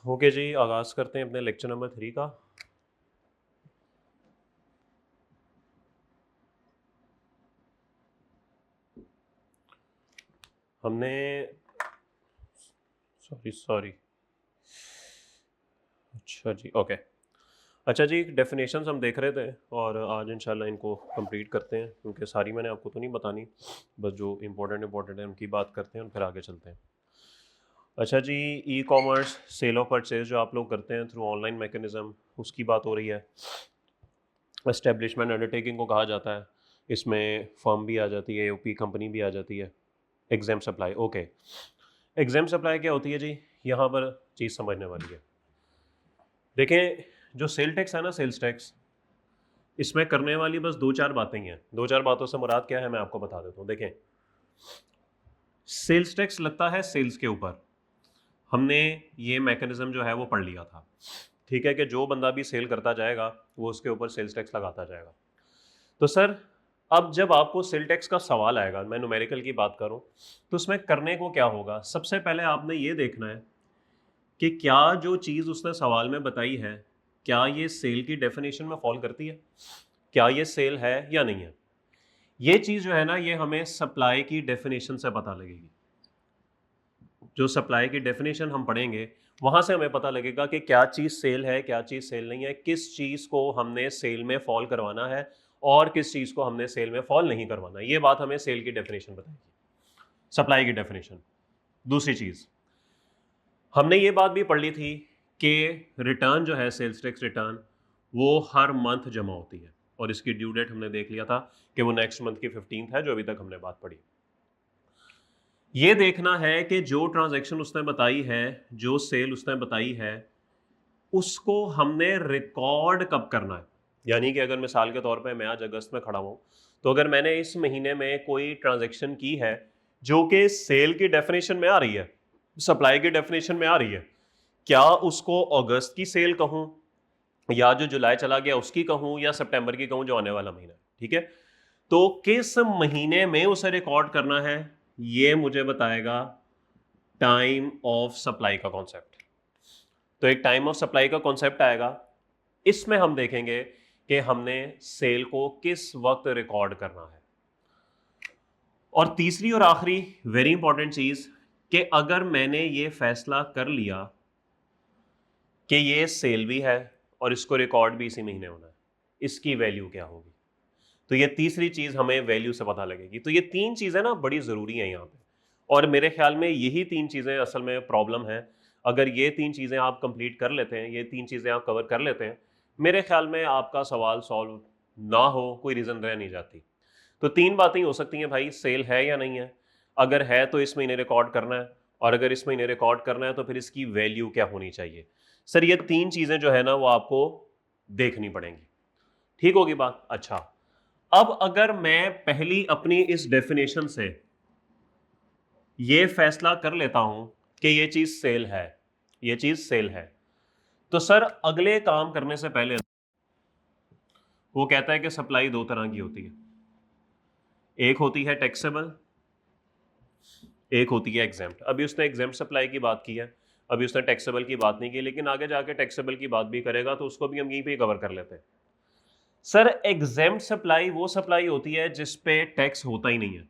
Okay जी, आगाज़ करते हैं अपने लेक्चर नंबर 3 का। हमने सॉरी अच्छा जी, ओके। अच्छा जी, डेफिनेशंस हम देख रहे थे और आज इंशाल्लाह इनको कंप्लीट करते हैं, क्योंकि सारी मैंने आपको तो नहीं बतानी, बस जो इम्पोर्टेंट है उनकी बात करते हैं और फिर आगे चलते हैं। अच्छा जी, e commerce, sale of purchase जो आप लोग करते हैं थ्रू ऑनलाइन मैकेनिज़्म, उसकी बात हो रही है। एस्टेब्लिशमेंट अंडरटेकिंग को कहा जाता है, इसमें फर्म भी आ जाती है, एओपी कंपनी भी आ जाती है। Exempt supply, okay. Exempt supply क्या होती है जी? यहाँ पर चीज़ समझने वाली है। देखें, जो सेल टैक्स है ना, सेल्स टैक्स, इसमें करने वाली बस दो चार बातें ही हैं। दो चार बातों से मुराद क्या है मैं आपको बता देता हूँ। देखें, सेल्स टैक्स लगता है सेल्स के ऊपर। हमने ये मैकेनिज्म जो है वो पढ़ लिया था, ठीक है, कि जो बंदा भी सेल करता जाएगा वो उसके ऊपर सेल्स टैक्स लगाता जाएगा। तो सर, अब जब आपको सेल टैक्स का सवाल आएगा, मैं न्यूमेरिकल की बात करूं, तो उसमें करने को क्या होगा? सबसे पहले आपने ये देखना है कि क्या जो चीज़ उसने सवाल में बताई है, क्या ये सेल की डेफिनेशन में फॉल करती है, क्या ये सेल है या नहीं है। ये चीज़ जो है ना, ये हमें सप्लाई की डेफिनेशन से पता लगेगी। जो सप्लाई की डेफिनेशन हम पढ़ेंगे वहां से हमें पता लगेगा कि क्या चीज़ सेल है, क्या चीज़ सेल नहीं है, किस चीज़ को हमने सेल में फॉल करवाना है और किस चीज़ को हमने सेल में फॉल नहीं करवाना है। ये बात हमें सेल की डेफिनेशन बताएगी, सप्लाई की डेफिनेशन। दूसरी चीज़, हमने ये बात भी पढ़ ली थी कि रिटर्न जो है, सेल्स टैक्स रिटर्न, वो हर मंथ जमा होती है और इसकी ड्यू डेट हमने देख लिया था कि वो नेक्स्ट मंथ की 15th है, जो अभी तक हमने बात पढ़ी। ये देखना है कि जो ट्रांजैक्शन उसने बताई है, जो सेल उसने बताई है, उसको हमने रिकॉर्ड कब करना है। यानी कि अगर मिसाल के तौर पे मैं आज अगस्त में खड़ा हूं, तो अगर मैंने इस महीने में कोई ट्रांजैक्शन की है जो कि सेल की डेफिनेशन में आ रही है, सप्लाई की डेफिनेशन में आ रही है, क्या उसको अगस्त की सेल कहूं, या जो जुलाई चला गया उसकी कहूं, या सितंबर की कहूं जो आने वाला महीना है, ठीक है। तो किस महीने में उसे रिकॉर्ड करना है, ये मुझे बताएगा टाइम ऑफ सप्लाई का कॉन्सेप्ट। तो एक टाइम ऑफ सप्लाई का कॉन्सेप्ट आएगा, इसमें हम देखेंगे कि हमने सेल को किस वक्त रिकॉर्ड करना है। और तीसरी और आखिरी वेरी इंपॉर्टेंट चीज, कि अगर मैंने ये फैसला कर लिया कि ये सेल भी है और इसको रिकॉर्ड भी इसी महीने होना है, इसकी वैल्यू क्या होगी। तो ये तीसरी चीज हमें वैल्यू से पता लगेगी। तो ये तीन चीजें ना बड़ी जरूरी हैं यहाँ पे, और मेरे ख्याल में यही तीन चीजें असल में प्रॉब्लम है। अगर ये तीन चीजें आप कंप्लीट कर लेते हैं, ये तीन चीजें आप कवर कर लेते हैं, मेरे ख्याल में आपका सवाल सॉल्व ना हो कोई रीजन रह नहीं जाती। तो तीन बातें ही हो सकती हैं भाई, सेल है या नहीं है, अगर है तो इस महीने रिकॉर्ड करना है, और अगर इस महीने रिकॉर्ड करना है तो फिर इसकी वैल्यू क्या होनी चाहिए। सर, ये तीन चीजें जो है ना वो आपको देखनी पड़ेंगी। ठीक होगी बात? अच्छा, अब अगर मैं पहली अपनी इस डेफिनेशन से ये फैसला कर लेता हूं कि ये चीज सेल है, ये चीज सेल है, तो सर अगले काम करने से पहले वो कहता है कि सप्लाई दो तरह की होती है, एक होती है टैक्सेबल, एक होती है एग्जेम्प्ट। अभी उसने एग्जेम्प्ट सप्लाई की बात की है, अभी उसने टैक्सेबल की बात नहीं की, लेकिन आगे जाके टैक्सेबल की बात भी करेगा, तो उसको भी हम यहीं पे कवर कर लेते हैं। सर, एग्जेम्प्ट सप्लाई वो सप्लाई होती है जिसपे टैक्स होता ही नहीं है,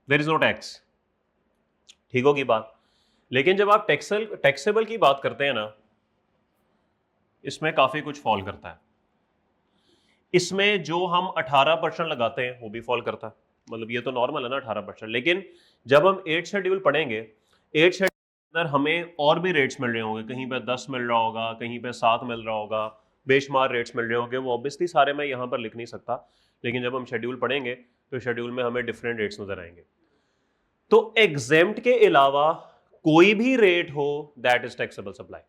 देयर इज नो टैक्स। ठीक होगी बात? लेकिन जब आप टैक्सेबल की बात करते हैं ना, इसमें काफी कुछ फॉल करता है। इसमें जो हम 18% लगाते हैं वो भी फॉल करता है, मतलब ये तो नॉर्मल है ना 18%। लेकिन जब हम 8 शेड्यूल पढ़ेंगे, 8 शेड्यूल के अंदर हमें और भी रेट्स मिल रहे होंगे, कहीं पे 10 मिल रहा होगा, कहीं पे 7 मिल रहा होगा, बेशुमार रेट्स मिल रहे होंगे। वो ऑब्वियसली सारे मैं यहाँ पर लिख नहीं सकता, लेकिन जब हम शेड्यूल पढ़ेंगे तो शेड्यूल में हमें डिफरेंट रेट्स नजर आएंगे। तो एग्जेम्प्ट के अलावा कोई भी रेट हो, दैट इज टैक्सेबल सप्लाई।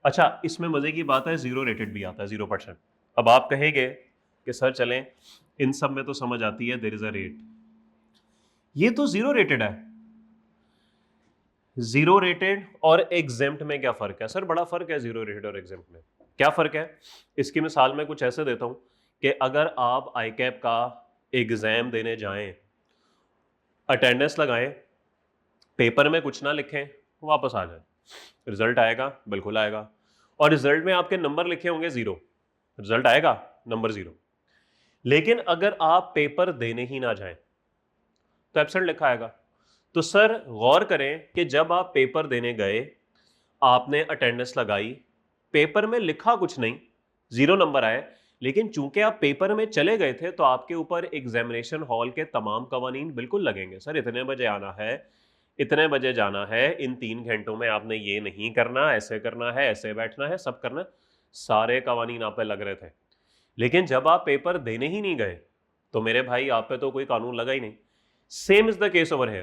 अच्छा, इसमें मजे की बात है, जीरो रेटेड भी आता है, 0%। अब आप कहेंगे कि सर चलें, इन सब में तो समझ आती है देयर इज अ रेट, ये तो जीरो रेटेड है। जीरो रेटेड और एग्जेम्प्ट में क्या फर्क है? सर बड़ा फर्क है जीरो रेटेड और एग्जेम्प्ट में। क्या फर्क है? इसकी मिसाल मैं कुछ ऐसे देता हूं कि अगर आप आई कैप का एग्जाम देने जाएं, अटेंडेंस लगाएं, पेपर में कुछ ना लिखें, वापस आ जाए, रिजल्ट आएगा, बिल्कुल आएगा, और रिजल्ट में आपके नंबर लिखे होंगे 0, रिजल्ट आएगा नंबर 0। लेकिन अगर आप पेपर देने ही ना जाएं तो एब्सेंट लिखा आएगा। तो सर गौर करें कि जब आप पेपर देने गए, आपने अटेंडेंस लगाई, पेपर में लिखा कुछ नहीं, 0 नंबर आए, लेकिन चूंकि आप पेपर में चले गए थे तो आपके ऊपर एग्जामिनेशन हॉल के तमाम कवानीन बिल्कुल लगेंगे। सर इतने बजे आना है, इतने बजे जाना है, इन 3 घंटों में आपने ये नहीं करना, ऐसे करना है, ऐसे बैठना है, सब करना है, सारे कवानीन आप पे लग रहे थे। लेकिन जब आप पेपर देने ही नहीं गए तो मेरे भाई आप पे तो कोई कानून लगा ही नहीं। Same is the case over है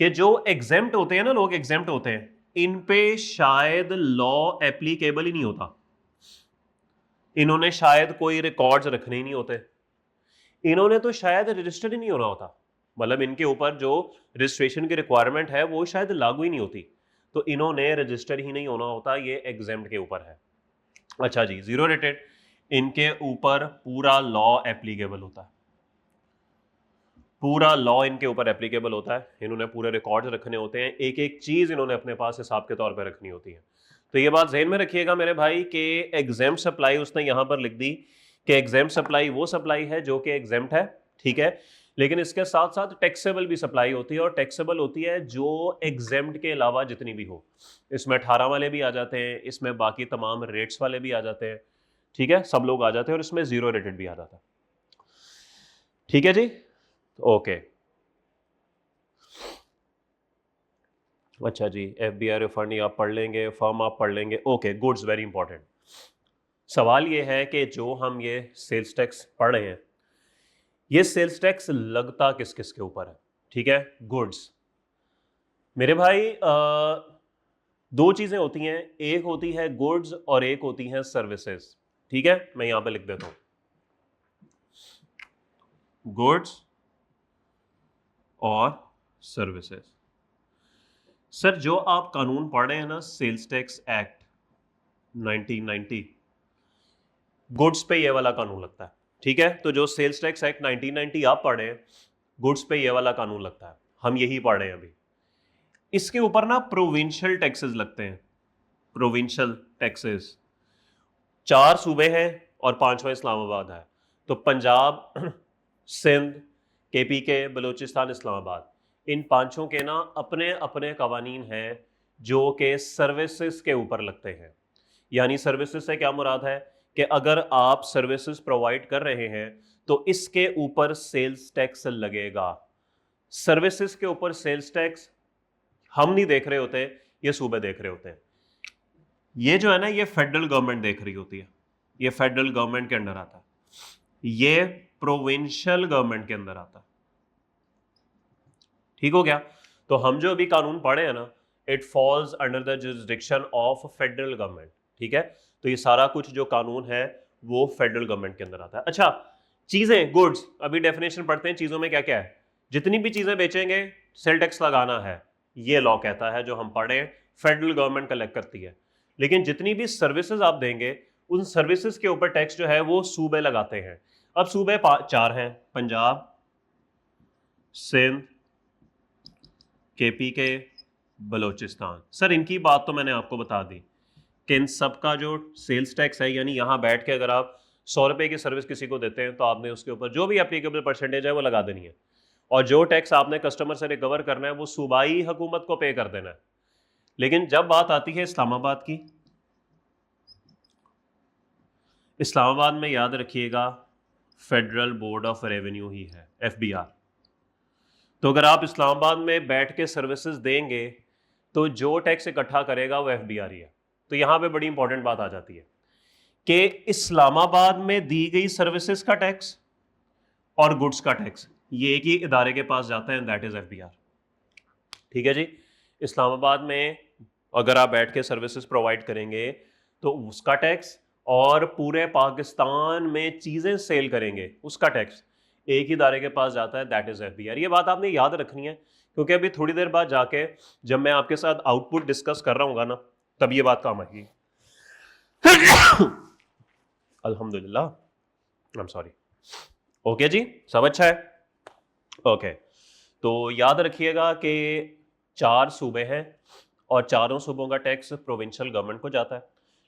कि जो एग्जेम्प्ट होते हैं ना, लोग एग्जेम्प्ट होते हैं, इन पे शायद लॉ एप्लीकेबल ही नहीं होता, इन्होंने शायद कोई रिकॉर्ड्स रखने ही नहीं होते, इन्होंने तो शायद रजिस्टर ही नहीं होना होता, मतलब इनके ऊपर जो रजिस्ट्रेशन की रिक्वायरमेंट है वो शायद लागू ही नहीं होती, तो इन्होंने रजिस्टर ही नहीं होना होता, ये एग्जेम्प्ट के ऊपर है। अच्छा जी, 0 रेटेड, इनके ऊपर पूरा लॉ एप्लीकेबल होता है, पूरा लॉ इनके ऊपर एप्लीकेबल होता है, इन्होंने पूरे रिकॉर्ड्स रखने होते हैं, एक एक चीज इन्होंने अपने पास हिसाब के तौर पर रखनी होती है। तो ये बात ज़हन में रखिएगा मेरे भाई कि एग्जाम सप्लाई उसने यहां पर लिख दी कि एग्जाम सप्लाई वो सप्लाई है जो कि एग्जाम्प्ट है, ठीक है, लेकिन इसके साथ साथ टैक्सेबल भी सप्लाई होती है, और टैक्सेबल होती है जो एग्जाम्प्ट के अलावा जितनी भी हो, इसमें 18 वाले भी आ जाते हैं, इसमें बाकी तमाम रेट्स वाले भी आ जाते हैं, ठीक है, सब लोग आ जाते हैं, और इसमें 0 रेटेड भी आ जाता है। ठीक है जी, ओके। अच्छा जी, FBI रिफंड आप पढ़ लेंगे, फर्म आप पढ़ लेंगे, ओके गुड्स, वेरी इंपॉर्टेंट। सवाल ये है कि जो हम ये सेल्स टैक्स पढ़ रहे हैं, ये सेल्स टैक्स लगता किस किस के ऊपर है? ठीक है, गुड्स। मेरे भाई दो चीजें होती हैं, एक होती है गुड्स और एक होती है सर्विसेज। ठीक है, मैं यहां पे लिख देता हूं गुड्स और सर्विसेज। सर जो आप कानून पढ़ रहे हैं ना, सेल्स टैक्स एक्ट 1990, गुड्स पे ये वाला कानून लगता है। ठीक है, तो जो सेल्स टैक्स एक्ट 1990 आप पढ़ रहे हैं, गुड्स पे ये वाला कानून लगता है, हम यही पढ़ रहे हैं अभी। इसके ऊपर ना प्रोविंशियल टैक्सेस लगते हैं, प्रोविंशियल टैक्सेस। 4 सूबे हैं और 5वां इस्लामाबाद है, तो पंजाब, सिंध, KPK, बलूचिस्तान, इस्लामाबाद, इन पांचों के ना अपने अपने कवानीन हैं जो कि सर्विसेज के ऊपर लगते हैं। यानी सर्विसेज से क्या मुराद है कि अगर आप सर्विसेज प्रोवाइड कर रहे हैं तो इसके ऊपर सेल्स टैक्स लगेगा। सर्विसेज के ऊपर सेल्स टैक्स हम नहीं देख रहे होते, ये सूबे देख रहे होते हैं। ये जो है ना, ये फेडरल गवर्नमेंट देख रही होती है, ये फेडरल गवर्नमेंट के अंदर आता है, ये प्रोविंशियल गवर्नमेंट के अंदर आता है। ठीक हो गया? तो हम जो अभी कानून पढ़े हैं ना, it falls under the jurisdiction of federal government. ठीक है, तो ये सारा कुछ जो कानून है वो फेडरल गवर्नमेंट के अंदर आता है। अच्छा, चीजें, गुड्स, अभी डेफिनेशन पढ़ते हैं चीजों में क्या क्या है। जितनी भी चीजें बेचेंगे सेल टैक्स लगाना है, ये लॉ कहता है, जो हम पढ़े, फेडरल गवर्नमेंट कलेक्ट करती है। लेकिन जितनी भी सर्विसेज आप देंगे, उन सर्विसेज के ऊपर टैक्स जो है वो सूबे लगाते हैं। अब सूबे 4 हैं, पंजाब, सिंध, KPK, बलोचिस्तान। सर इनकी बात तो मैंने आपको बता दी कि इन सब का जो सेल्स टैक्स है, यानी यहाँ बैठ के अगर आप 100 रुपये की सर्विस किसी को देते हैं तो आपने उसके ऊपर जो भी एप्लीकेबल परसेंटेज है वो लगा देनी है, और जो टैक्स आपने कस्टमर से रिकवर करना है वो सूबाई हुकूमत को पे कर देना है। लेकिन जब बात आती है इस्लामाबाद की, इस्लामाबाद में याद रखिएगा फेडरल बोर्ड ऑफ रेवेन्यू ही है, FBR। तो अगर आप इस्लामाबाद में बैठ के सर्विसेज देंगे तो जो टैक्स इकट्ठा करेगा वो FBR ही है। तो यहां पे बड़ी इंपॉर्टेंट बात आ जाती है कि इस्लामाबाद में दी गई सर्विसेज का टैक्स और गुड्स का टैक्स ये एक ही इदारे के पास जाता है, दैट इज FBR। ठीक है जी, इस्लामाबाद में अगर आप बैठ के सर्विसेज प्रोवाइड करेंगे तो उसका टैक्स, और पूरे पाकिस्तान में चीजें सेल करेंगे उसका टैक्स एक ही इदारे के पास जाता है, दैट इज FBR। ये बात आपने याद रखनी है, क्योंकि अभी थोड़ी देर बाद जाके जब मैं आपके साथ आउटपुट डिस्कस कर रहा हूँ ना, तब ये बात काम आएगी। अल्हम्दुलिल्लाह, आई एम सॉरी। ओके जी, सब अच्छा है? ओके, तो याद रखिएगा कि 4 सूबे हैं और चारों सूबों का टैक्स प्रोविंशियल गवर्नमेंट को जाता है।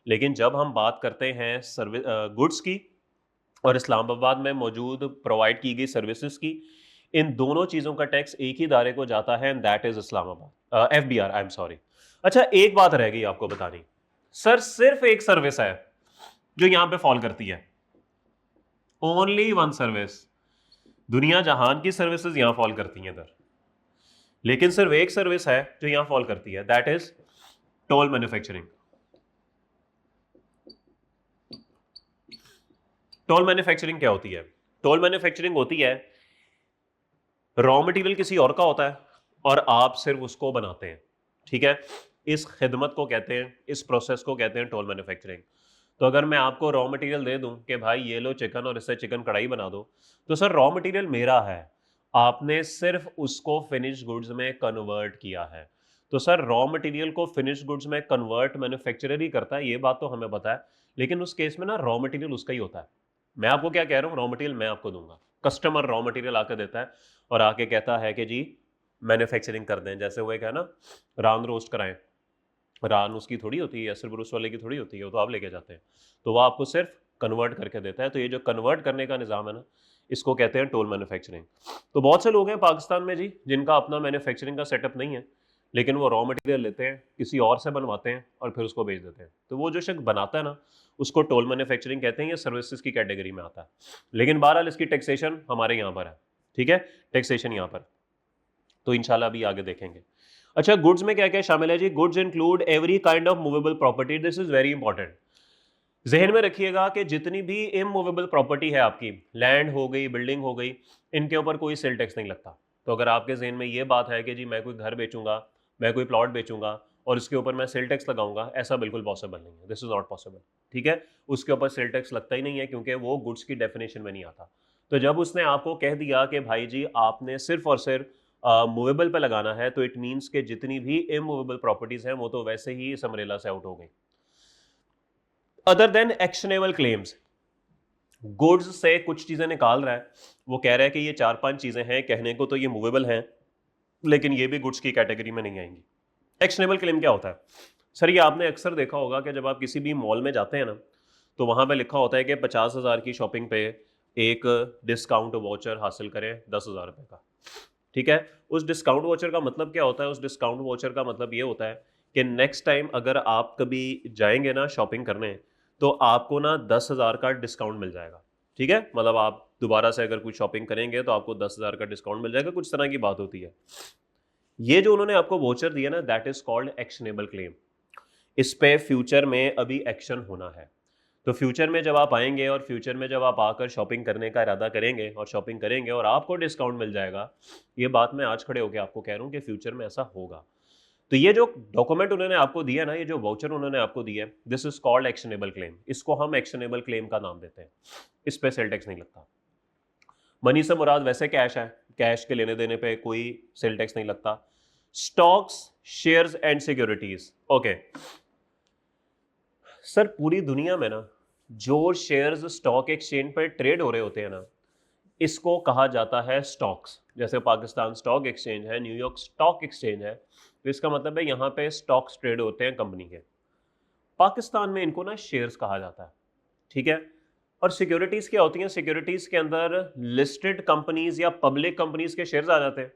लेकिन जब हम बात करते हैं सर्विस गुड्स की और इस्लामाबाद में मौजूद प्रोवाइड की गई सर्विसेज की, इन दोनों चीज़ों का टैक्स एक ही इदारे को जाता है, and that is Islamabad, FBR, I am sorry. अच्छा, एक बात रह गई आपको बतानी, सर सिर्फ एक सर्विस है जो यहां पे फॉल करती है, ओनली वन सर्विस। दुनिया जहान की सर्विसेज यहां फॉल करती हैं इधर, लेकिन सिर्फ एक सर्विस है जो यहां फॉल करती है, that is toll manufacturing. Toll manufacturing क्या होती है? टोल मैन्युफैक्चरिंग होती है, रॉ मटेरियल किसी और का होता है और आप सिर्फ उसको बनाते हैं, ठीक है? इस खिदमत को कहते हैं, इस प्रोसेस को कहते हैं टोल मैन्युफैक्चरिंग। तो अगर मैं आपको रॉ मटेरियल दे दूं कि भाई ये लो चिकन और इससे चिकन कढ़ाई बना दो, तो सर रॉ मटेरियल मेरा है, आपने सिर्फ उसको फिनिश गुड्स में कन्वर्ट किया है। तो सर रॉ मटेरियल को फिनिश गुड्स में कन्वर्ट मैन्युफैक्चरर ही करता है, ये बात तो हमें पता है, लेकिन उस केस में ना रॉ मटेरियल उसका ही होता है। मैं आपको क्या कह रहा हूँ, रॉ मटेरियल मैं आपको दूंगा, कस्टमर रॉ मटेरियल आके देता है और आके कहता है कि जी मैन्युफैक्चरिंग कर दें। जैसे वो एक है ना, रान रोस्ट कराएं, रान उसकी थोड़ी होती है, सिर्फ उस वाले की थोड़ी होती है, वो तो आप लेके जाते हैं, तो वो आपको सिर्फ कन्वर्ट करके देता है। तो ये जो कन्वर्ट करने का निज़ाम है ना, इसको कहते हैं टोल मैन्युफैक्चरिंग। तो बहुत से लोग हैं पाकिस्तान में जी जिनका अपना मैन्युफैक्चरिंग का सेटअप नहीं है, लेकिन वो रॉ मटेरियल लेते हैं, किसी और से बनवाते हैं और फिर उसको बेच देते हैं। तो वो जो शख्स बनाता है ना, उसको टोल मैन्युफैक्चरिंग कहते हैं, ये सर्विसेज की कैटेगरी में आता है। लेकिन बहरहाल इसकी टैक्सेशन हमारे यहाँ पर है, ठीक है, टैक्सेशन यहाँ पर, तो इंशाल्लाह अभी आगे देखेंगे। अच्छा, गुड्स में क्या क्या शामिल है जी? Goods include every kind of movable property, this is very important. जहन में रखिएगा कि जितनी भी इमूवेबल प्रॉपर्टी है आपकी, लैंड हो गई, बिल्डिंग हो गई, इनके ऊपर कोई सेल टैक्स नहीं लगता। तो अगर आपके जहन में ये बात है कि जी मैं कोई घर बेचूंगा, मैं कोई प्लॉट बेचूंगा और इसके ऊपर मैं सेल टैक्स लगाऊंगा, ऐसा बिल्कुल पॉसिबल नहीं है, दिस इज नॉट पॉसिबल, ठीक है? उसके ऊपर सेल टैक्स लगता ही नहीं है, क्योंकि वो गुड्स की डेफिनेशन में नहीं आता। तो जब उसने आपको कह दिया कि भाई जी आपने सिर्फ और सिर्फ मूवेबल पे लगाना है, तो इट मीन्स कि जितनी भी इमूवेबल प्रॉपर्टीज हैं वो तो वैसे ही इस अम्ब्रेला से आउट हो गई। Other than actionable claims, goods से कुछ चीजें निकाल रहा है, वो कह रहा है कि ये 4-5 चीजें हैं, कहने को तो ये मूवेबल हैं, लेकिन ये भी गुड्स की कैटेगरी में नहीं आएंगी। एक्शनेबल क्लेम क्या होता है? सर ये आपने अक्सर देखा होगा कि जब आप किसी भी मॉल में जाते हैं ना, तो वहां पे लिखा होता है कि 50,000 की शॉपिंग पे एक डिस्काउंट वाउचर हासिल करें 10,000 रुपए का, ठीक है? उस डिस्काउंट वाउचर का मतलब क्या होता है? उस डिस्काउंट वाउचर का मतलब ये होता है कि नेक्स्ट टाइम अगर आप कभी जाएंगे ना शॉपिंग करने, तो आपको ना 10,000 का डिस्काउंट मिल जाएगा, ठीक है? मतलब आप दोबारा से अगर कुछ शॉपिंग करेंगे तो आपको 10,000 का डिस्काउंट मिल जाएगा, कुछ तरह की बात होती है। ये जो उन्होंने आपको वोचर दिया ना, that is called actionable claim. इस पे फ्यूचर में अभी एक्शन होना है। तो फ्यूचर में जब आप आएंगे और फ्यूचर में जब आप आकर शॉपिंग करने का इरादा करेंगे और शॉपिंग करेंगे और आपको डिस्काउंट मिल जाएगा, ये बात मैं आज खड़े होकर आपको कह रहा हूँ कि फ्यूचर में ऐसा होगा। तो ये जो डॉक्यूमेंट उन्होंने आपको दिया ना, ये जो वाउचर उन्होंने आपको दिया, this is called actionable claim. इसको हम एक्शनेबल क्लेम का नाम देते हैं। इस पे सेल टैक्स नहीं लगता। मनी से मुराद वैसे कैश है, कैश के लेने देने पे कोई सेल टैक्स नहीं लगता। Stocks, shares and securities, okay sir, पूरी दुनिया में ना जो शेयर्स स्टॉक एक्सचेंज पर ट्रेड हो रहे होते हैं ना, इसको कहा जाता है स्टॉक्स। जैसे पाकिस्तान स्टॉक एक्सचेंज है, न्यूयॉर्क स्टॉक एक्सचेंज है, तो इसका मतलब है यहाँ पे स्टॉक्स ट्रेड होते हैं कंपनी के। पाकिस्तान में इनको ना शेयर्स कहा जाता है, ठीक है? और सिक्योरिटीज क्या होती हैं? सिक्योरिटीज के अंदर लिस्टेड कंपनीज या पब्लिक कंपनीज के शेयर्स आ जाते हैं,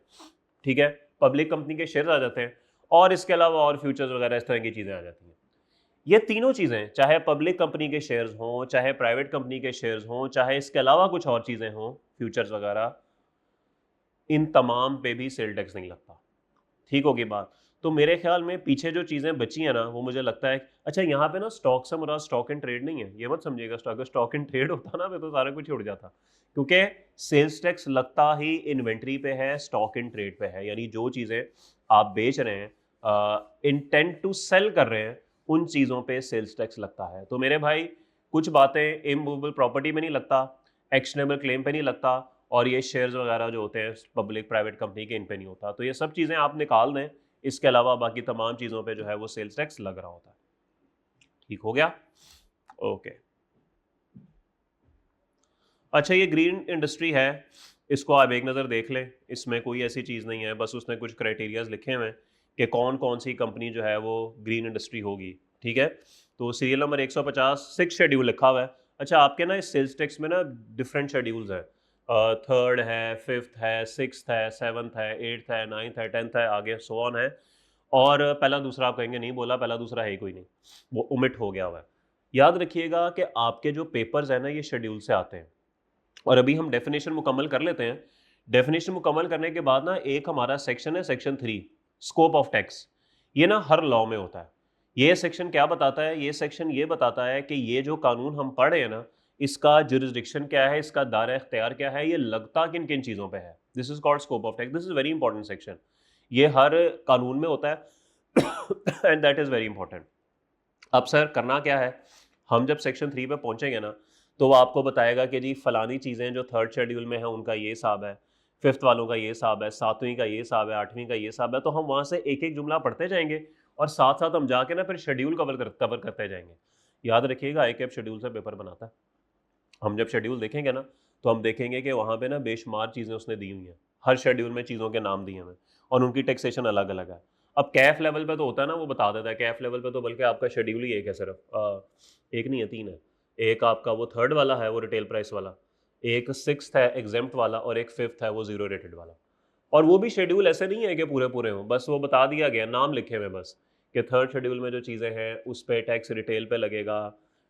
ठीक है? पब्लिक कंपनी के शेयर्स आ जाते हैं, और इसके अलावा और फ्यूचर्स वगैरह इस तरह की चीजें आ जाती हैं। ये तीनों चीजें, चाहे पब्लिक कंपनी के शेयर्स हों, चाहे प्राइवेट कंपनी के शेयर्स हों, चाहे इसके अलावा कुछ और चीजें हों, फ्यूचर्स वगैरह, इन तमाम पे भी सेल टैक्स नहीं लगता। ठीक होगी बात? तो मेरे ख्याल में पीछे जो चीज़ें बची हैं ना, वो मुझे लगता है, अच्छा यहाँ पे ना स्टॉक से मुराद स्टॉक एंड ट्रेड नहीं है, ये मत समझिएगा। स्टॉक एंड ट्रेड होता ना, फिर तो सारा कुछ ही उड़ जाता, क्योंकि सेल्स टैक्स लगता ही इन्वेंट्री पे है, स्टॉक एंड ट्रेड पे है। यानी जो चीज़ें आप बेच रहे हैं, इंटेंट टू सेल कर रहे हैं, उन चीज़ों पे सेल्स टैक्स लगता है। तो मेरे भाई, कुछ बातें इमूवेबल प्रॉपर्टी में नहीं लगता, एक्शनेबल क्लेम पे नहीं लगता, और ये शेयर्स वगैरह जो होते हैं पब्लिक प्राइवेट कंपनी के, इन पे नहीं होता। तो ये सब चीज़ें आप निकाल दें, इसके अलावा बाकी तमाम चीज़ों पे जो है वो सेल्स टैक्स लग रहा होता है। ठीक हो गया? ओके। अच्छा, ये ग्रीन इंडस्ट्री है, इसको आप एक नज़र देख लें, इसमें कोई ऐसी चीज़ नहीं है, बस उसने कुछ क्राइटेरियाज लिखे हुए हैं कि कौन कौन सी कंपनी जो है वो ग्रीन इंडस्ट्री होगी, ठीक है। तो सीरियल नंबर 150 6 शेड्यूल लिखा हुआ है। अच्छा, आपके ना इस सेल्स टैक्स में ना डिफरेंट शेड्यूल्स हैं, थर्ड है, फिफ्थ है, सिक्स्थ है, सेवन्थ है, एट्थ है, नाइन्थ है, टेंथ है, आगे सो ऑन है। और पहला दूसरा आप कहेंगे नहीं बोला, पहला दूसरा है ही कोई नहीं, वो ओमिट हो गया हुआ है। याद रखिएगा कि आपके जो पेपर्स हैं ना ये शेड्यूल से आते हैं। और अभी हम डेफिनेशन मुकम्मल कर लेते हैं। डेफिनेशन मुकम्मल करने के बाद ना एक हमारा सेक्शन है, सेक्शन 3, स्कोप ऑफ टैक्स। ये ना हर लॉ में होता है। ये सेक्शन क्या बताता है? ये सेक्शन ये बताता है कि ये जो कानून हम पढ़ रहे हैं ना, इसका जुरिस्डिक्शन क्या है, इसका दायरा इख्तियार क्या है, ये लगता किन किन चीज़ों पे है। This is called scope of tax. This is very important section. ये हर कानून में होता है and that is very important. अब सर करना क्या है, हम जब सेक्शन 3 पे पहुंचेंगे ना, तो वो आपको बताएगा कि जी फलानी चीज़ें जो थर्ड शेड्यूल में है उनका ये हिसाब है, फिफ्थ वालों का ये हिसाब है, सातवीं का ये हिसाब है, आठवीं का ये हिसाब है। तो हम वहाँ से एक एक जुमला पढ़ते जाएंगे और साथ साथ हम जाके ना फिर शेड्यूल कवर करते जाएंगे। याद रखिएगा ICAP शेड्यूल से पेपर बनाता है। हम जब शेड्यूल देखेंगे ना, तो हम देखेंगे कि वहाँ पे ना बेशुमार चीज़ें उसने दी हुई हैं। हर शेड्यूल में चीज़ों के नाम दिए हुए हैं और उनकी टैक्सेशन अलग अलग है। अब कैफ लेवल पे तो होता है ना, वो बता देता है। कैफ लेवल पे तो बल्कि आपका शेड्यूल ही एक है सिर्फ, एक नहीं है, 3 है। एक आपका वो थर्ड वाला है, वो रिटेल प्राइस वाला, एक सिक्स्थ है एग्जेम्प्ट वाला, और एक फिफ्थ है वो जीरो रेटेड वाला। और वो भी शेड्यूल ऐसे नहीं है कि पूरे पूरे हों, बस वो बता दिया गया, नाम लिखे हुए बस, कि थर्ड शेड्यूल में जो चीज़ें हैं उस पर टैक्स रिटेल पे लगेगा,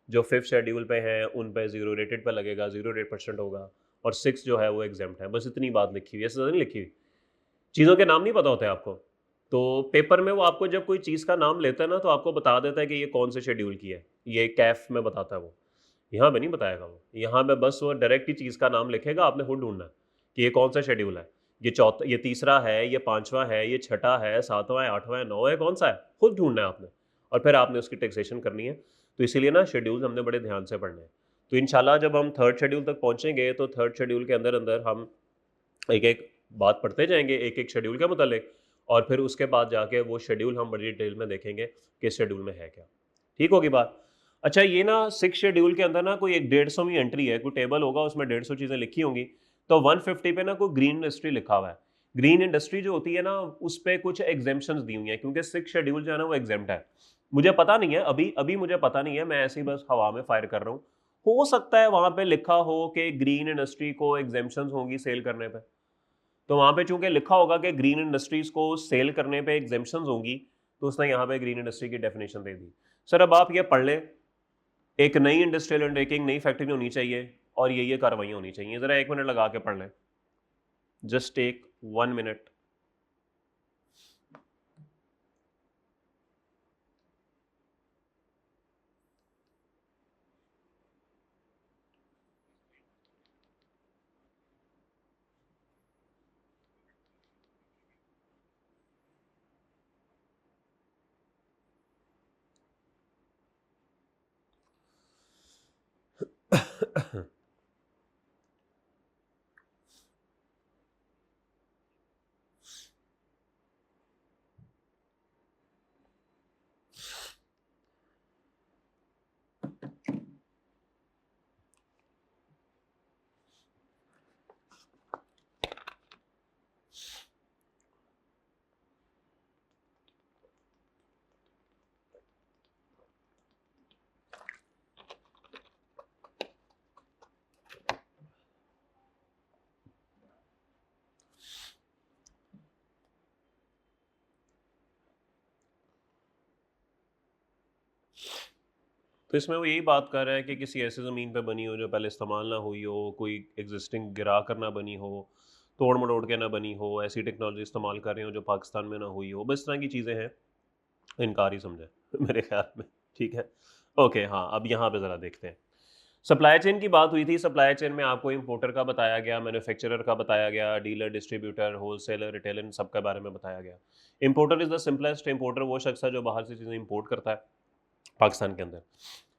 जो फिफ्थ शेड्यूल पे हैं उन पे जीरो रेटेड पे लगेगा, 0% होगा, और सिक्स जो है वो एग्जाम्प्ट है। बस इतनी बात लिखी हुई है, ऐसे ज़्यादा नहीं लिखी हुई। चीज़ों के नाम नहीं पता होते आपको। तो पेपर में वो आपको जब कोई चीज़ का नाम लेता है ना, तो आपको बता देता है कि ये कौन से शेड्यूल की है। ये कैफ में बताता है वो, यहाँ पे नहीं बताएगा वो। यहाँ पे बस वो डायरेक्ट ही चीज़ का नाम लिखेगा, आपने खुद ढूंढना है कि ये कौन सा शेड्यूल है। ये चौथा, ये तीसरा है, ये पांचवा है, ये छठा है, सातवां है, आठवां है, नौ है, कौन सा है, खुद ढूंढना है आपने। और फिर आपने उसकी टैक्सेशन करनी है। तो इसीलिए ना शेड्यूल हमने बड़े ध्यान से पढ़ने हैं। तो इंशाल्लाह जब हम थर्ड शेड्यूल तक पहुंचेंगे, तो थर्ड शेड्यूल के अंदर अंदर हम एक एक बात पढ़ते जाएंगे, एक एक शेड्यूल के मुतालिक। और फिर उसके बाद जाके वो शेड्यूल हम बड़ी डिटेल में देखेंगे कि इस शेड्यूल में है क्या। ठीक होगी बात। अच्छा, ये ना 6 शेड्यूल के अंदर ना कोई एक 150वीं एंट्री है, कोई टेबल होगा उसमें 150 चीज़ें लिखी होंगी। तो 150 पे ना कोई ग्रीन इंडस्ट्री लिखा हुआ है। ग्रीन इंडस्ट्री जो होती है ना, उस पर कुछ एग्जेम्पशंस दी हुई हैं, क्योंकि 6 शेड्यूल जो है ना वो एग्जेम्प्ट है। मुझे पता नहीं है, अभी अभी मुझे पता नहीं है, मैं ऐसे ही बस हवा में फायर कर रहा हूँ। हो सकता है वहां पे लिखा हो कि ग्रीन इंडस्ट्री को एग्जेम्पशंस होंगी सेल करने पे। तो वहां पे चूंकि लिखा होगा कि ग्रीन इंडस्ट्रीज को सेल करने पे एग्जेम्पशंस होंगी, तो उसने यहाँ पे ग्रीन इंडस्ट्री की डेफिनेशन दे दी। सर अब आप ये पढ़ लें, एक नई इंडस्ट्रियल अंडरटेकिंग, नई फैक्ट्री होनी चाहिए और ये कार्रवाइयाँ होनी चाहिए। ज़रा 1 मिनट लगा के पढ़ लें, जस्ट टेक 1 मिनट। तो इसमें वो यही बात कर रहा है कि किसी ऐसी ज़मीन पे बनी हो जो पहले इस्तेमाल ना हुई हो, कोई एग्जिस्टिंग गिरा कर ना बनी हो, तोड़ मरोड़ के ना बनी हो, ऐसी टेक्नोलॉजी इस्तेमाल कर रहे हो जो पाकिस्तान में ना हुई हो, बस इस तरह की चीज़ें हैं। इनकार ही समझे मेरे ख्याल में। ठीक है, ओके। हाँ, अब यहाँ पे ज़रा देखते हैं। सप्लाई चेन की बात हुई थी। सप्लाई चेन में आपको इंपोर्टर का बताया गया, मैन्युफैक्चरर का बताया गया, डीलर, डिस्ट्रीब्यूटर, होलसेलर, रिटेलर, इन सब के बारे में बताया गया। Importer is the simplest. Importer वो शख्स है जो बाहर से चीज़ें इंपोर्ट करता है पाकिस्तान के अंदर।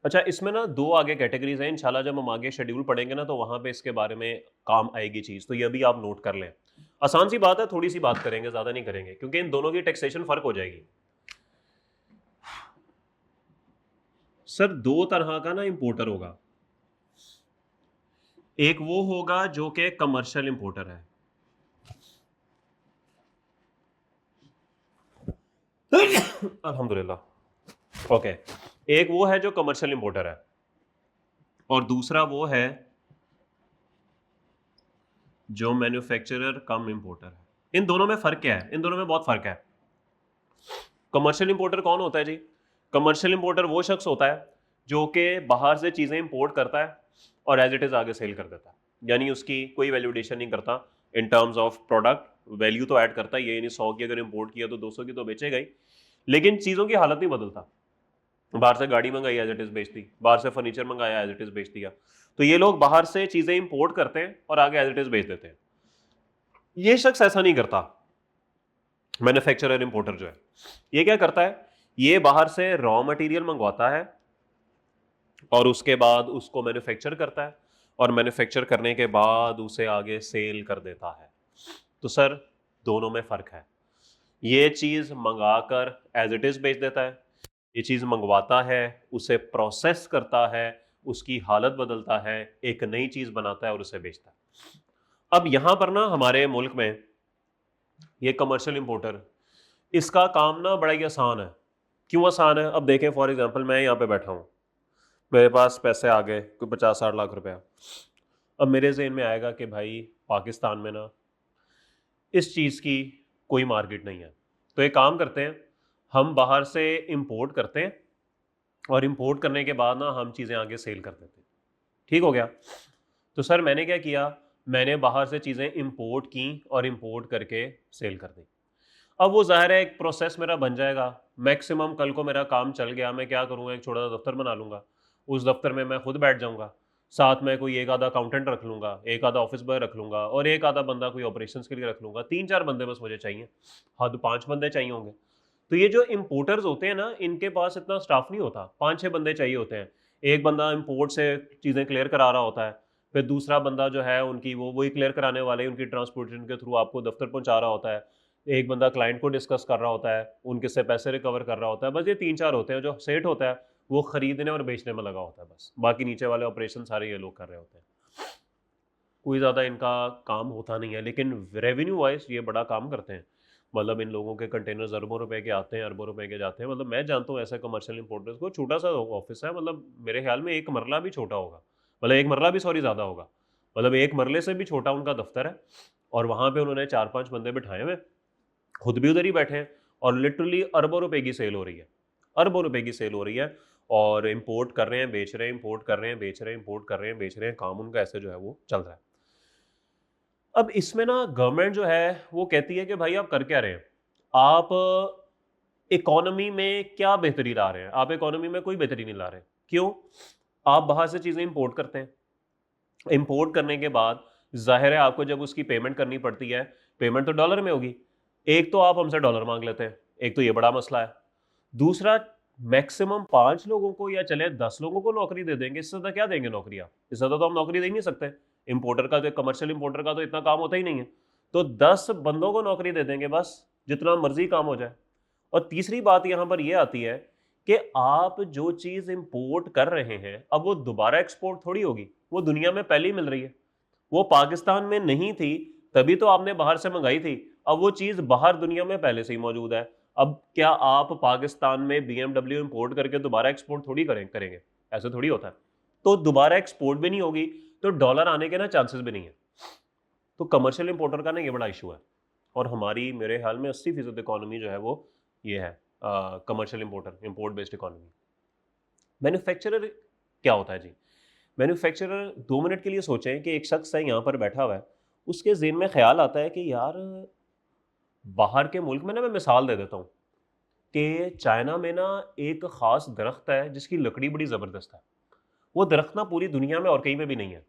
अच्छा, इसमें ना 2 आगे कैटेगरीज हैं। इंशाल्लाह जब हम आगे शेड्यूल पढ़ेंगे ना, तो वहाँ पे इसके बारे में काम आएगी चीज़, तो ये भी आप नोट कर लें। आसान सी बात है, थोड़ी सी बात करेंगे, ज़्यादा नहीं करेंगे, क्योंकि इन दोनों की टैक्सेशन फ़र्क हो जाएगी। सर 2 तरह का ना इंपोर्टर होगा। एक वो होगा जो कि कमर्शियल इंपोर्टर है। अल्हम्दुलिल्लाह। ओके, एक वो है जो कमर्शियल इंपोर्टर है और दूसरा वो है जो मैन्युफैक्चरर कम इंपोर्टर है। इन दोनों में फ़र्क क्या है? इन दोनों में बहुत फ़र्क है। कमर्शियल इंपोर्टर कौन होता है जी? कमर्शियल इंपोर्टर वो शख्स होता है जो कि बाहर से चीज़ें इंपोर्ट करता है और एज इट इज़ आगे सेल कर देता है, यानी उसकी कोई वैल्यूडेशन नहीं करता in terms of product. Value तो ऐड करता है, ये नहीं 100 की अगर इंपोर्ट किया तो 200 की तो बेचेगा ही, लेकिन चीज़ों की हालत नहीं बदलता। बाहर से गाड़ी मंगाई एज इट इज़ बेच दी, बाहर से फर्नीचर मंगाया एज इट इज़ बेच दिया। तो ये लोग बाहर से चीज़ें इंपोर्ट करते हैं और आगे एज इट इज़ बेच देते हैं। ये शख्स ऐसा नहीं करता। मैन्युफैक्चरर इंपोर्टर जो है, ये क्या करता है? ये बाहर से रॉ मटेरियल मंगवाता है और उसके बाद उसको मैन्युफैक्चर करता है और मैन्युफैक्चर करने के बाद उसे आगे सेल कर देता है। तो सर दोनों में फ़र्क है। ये चीज़ मंगाकर एज इट इज़ बेच देता है, ये चीज़ मंगवाता है, उसे प्रोसेस करता है, उसकी हालत बदलता है, एक नई चीज़ बनाता है और उसे बेचता है। अब यहाँ पर ना हमारे मुल्क में ये कमर्शियल इंपोर्टर, इसका काम ना बड़ा ही आसान है। क्यों आसान है? अब देखें, फॉर एग्जांपल मैं यहाँ पे बैठा हूँ, मेरे पास पैसे आ गए कोई 50-60 लाख रुपया। अब मेरे ज़हन में आएगा कि भाई पाकिस्तान में ना इस चीज़ की कोई मार्केट नहीं है, तो एक काम करते हैं, हम बाहर से इंपोर्ट करते हैं और इंपोर्ट करने के बाद ना हम चीज़ें आगे सेल कर देते हैं। ठीक हो गया? तो सर मैंने क्या किया, मैंने बाहर से चीज़ें इंपोर्ट की और इंपोर्ट करके सेल कर दी। अब वो ज़ाहिर है एक प्रोसेस मेरा बन जाएगा। मैक्सिमम कल को मेरा काम चल गया, मैं क्या करूँगा, एक छोटा सा दफ्तर बना लूँगा। उस दफ्तर में मैं खुद बैठ जाऊँगा, साथ में कोई एक आधा अकाउंटेंट रख लूँगा, एक आधा ऑफिस बॉय रख लूँगा और एक आधा बंदा कोई ऑपरेशंस के लिए रख लूँगा। 3-4 बंदे बस मुझे चाहिए, हद 5 बंदे चाहिए होंगे। तो ये जो इम्पोर्टर्स होते हैं ना, इनके पास इतना स्टाफ नहीं होता, 5-6 बंदे चाहिए होते हैं। एक बंदा इम्पोर्ट से चीज़ें क्लियर करा रहा होता है, फिर दूसरा बंदा जो है उनकी वो वही क्लियर कराने वाले, उनकी ट्रांसपोर्टेशन के थ्रू आपको दफ्तर पहुँचा रहा होता है। एक बंदा क्लाइंट को डिस्कस कर रहा होता है, उनके से पैसे रिकवर कर रहा होता है। बस ये 3-4 होते हैं। जो सेठ होता है वो खरीदने और बेचने में लगा होता है बस, बाकी नीचे वाले ऑपरेशन सारे ये लोग कर रहे होते हैं। कोई ज़्यादा इनका काम होता नहीं है, लेकिन रेवेन्यू वाइज ये बड़ा काम करते हैं। मतलब इन लोगों के कंटेनर्स अरबों रुपए के आते हैं, अरबों रुपए के जाते हैं। मतलब मैं जानता हूँ ऐसे कमर्शियल इंपोर्टर्स को, छोटा सा ऑफिस है, मतलब मेरे ख्याल में एक मरला भी छोटा होगा, मतलब एक मरला भी सॉरी ज़्यादा होगा, मतलब एक मरले से भी छोटा उनका दफ्तर है। और वहाँ पे उन्होंने 4-5 बंदे बिठाए हुए, खुद भी उधर ही बैठे हैं और लिटरली अरबों रुपए की सेल हो रही है, अरबों रुपए की सेल हो रही है। और इंपोर्ट कर रहे हैं, बेच रहे हैं, इंपोर्ट कर रहे हैं, बेच रहे हैं, इंपोर्ट कर रहे हैं, बेच रहे हैं, काम उनका ऐसे जो है वो चल रहा है। अब इसमें ना गवर्नमेंट जो है वो कहती है कि भाई आप कर क्या रहे हैं, आप इकोनॉमी में क्या बेहतरी ला रहे हैं? आप इकोनॉमी में कोई बेहतरी नहीं ला रहे। क्यों? आप बाहर से चीज़ें इंपोर्ट करते हैं, इंपोर्ट करने के बाद जाहिर है आपको जब उसकी पेमेंट करनी पड़ती है, पेमेंट तो डॉलर में होगी। एक तो आप हमसे डॉलर मांग लेते हैं, एक तो ये बड़ा मसला है। दूसरा, मैक्सिमम 5 लोगों को या चले 10 लोगों को नौकरी दे देंगे, इससे ज़्यादा क्या देंगे नौकरियाँ? इससे ज़्यादा तो हम नौकरी दे ही नहीं सकते। इंपोर्टर का तो, कमर्शियल इंपोर्टर का तो इतना काम होता ही नहीं है। तो 10 बंदों को नौकरी दे देंगे बस, जितना मर्जी काम हो जाए। और तीसरी बात यहाँ पर ये आती है कि आप जो चीज़ इंपोर्ट कर रहे हैं, अब वो दोबारा एक्सपोर्ट थोड़ी होगी, वो दुनिया में पहले ही मिल रही है। वो पाकिस्तान में नहीं थी, तभी तो आपने बाहर से मंगाई थी। अब वो चीज़ बाहर दुनिया में पहले से ही मौजूद है। अब क्या आप पाकिस्तान में BMW इंपोर्ट करके दोबारा एक्सपोर्ट थोड़ी करेंगे? ऐसे थोड़ी होता है। तो दोबारा एक्सपोर्ट भी नहीं होगी, तो डॉलर आने के ना चांसेस भी नहीं है। तो कमर्शियल इंपोर्टर का ना ये बड़ा इशू है। और हमारी मेरे ख्याल में 80% इकोनॉमी जो है वो ये है, commercial importer, import based economy. Manufacturer क्या होता है जी? मैन्युफैक्चरर 2 मिनट के लिए सोचें कि एक शख्स है यहाँ पर बैठा हुआ है, उसके ज़हन में ख्याल आता है कि यार बाहर के मुल्क में ना, मैं मिसाल दे देता हूँ कि चाइना में ना एक ख़ास दरख्त है जिसकी लकड़ी बड़ी ज़बरदस्त है। वो दरख्त ना पूरी दुनिया में और कहीं पे भी नहीं है।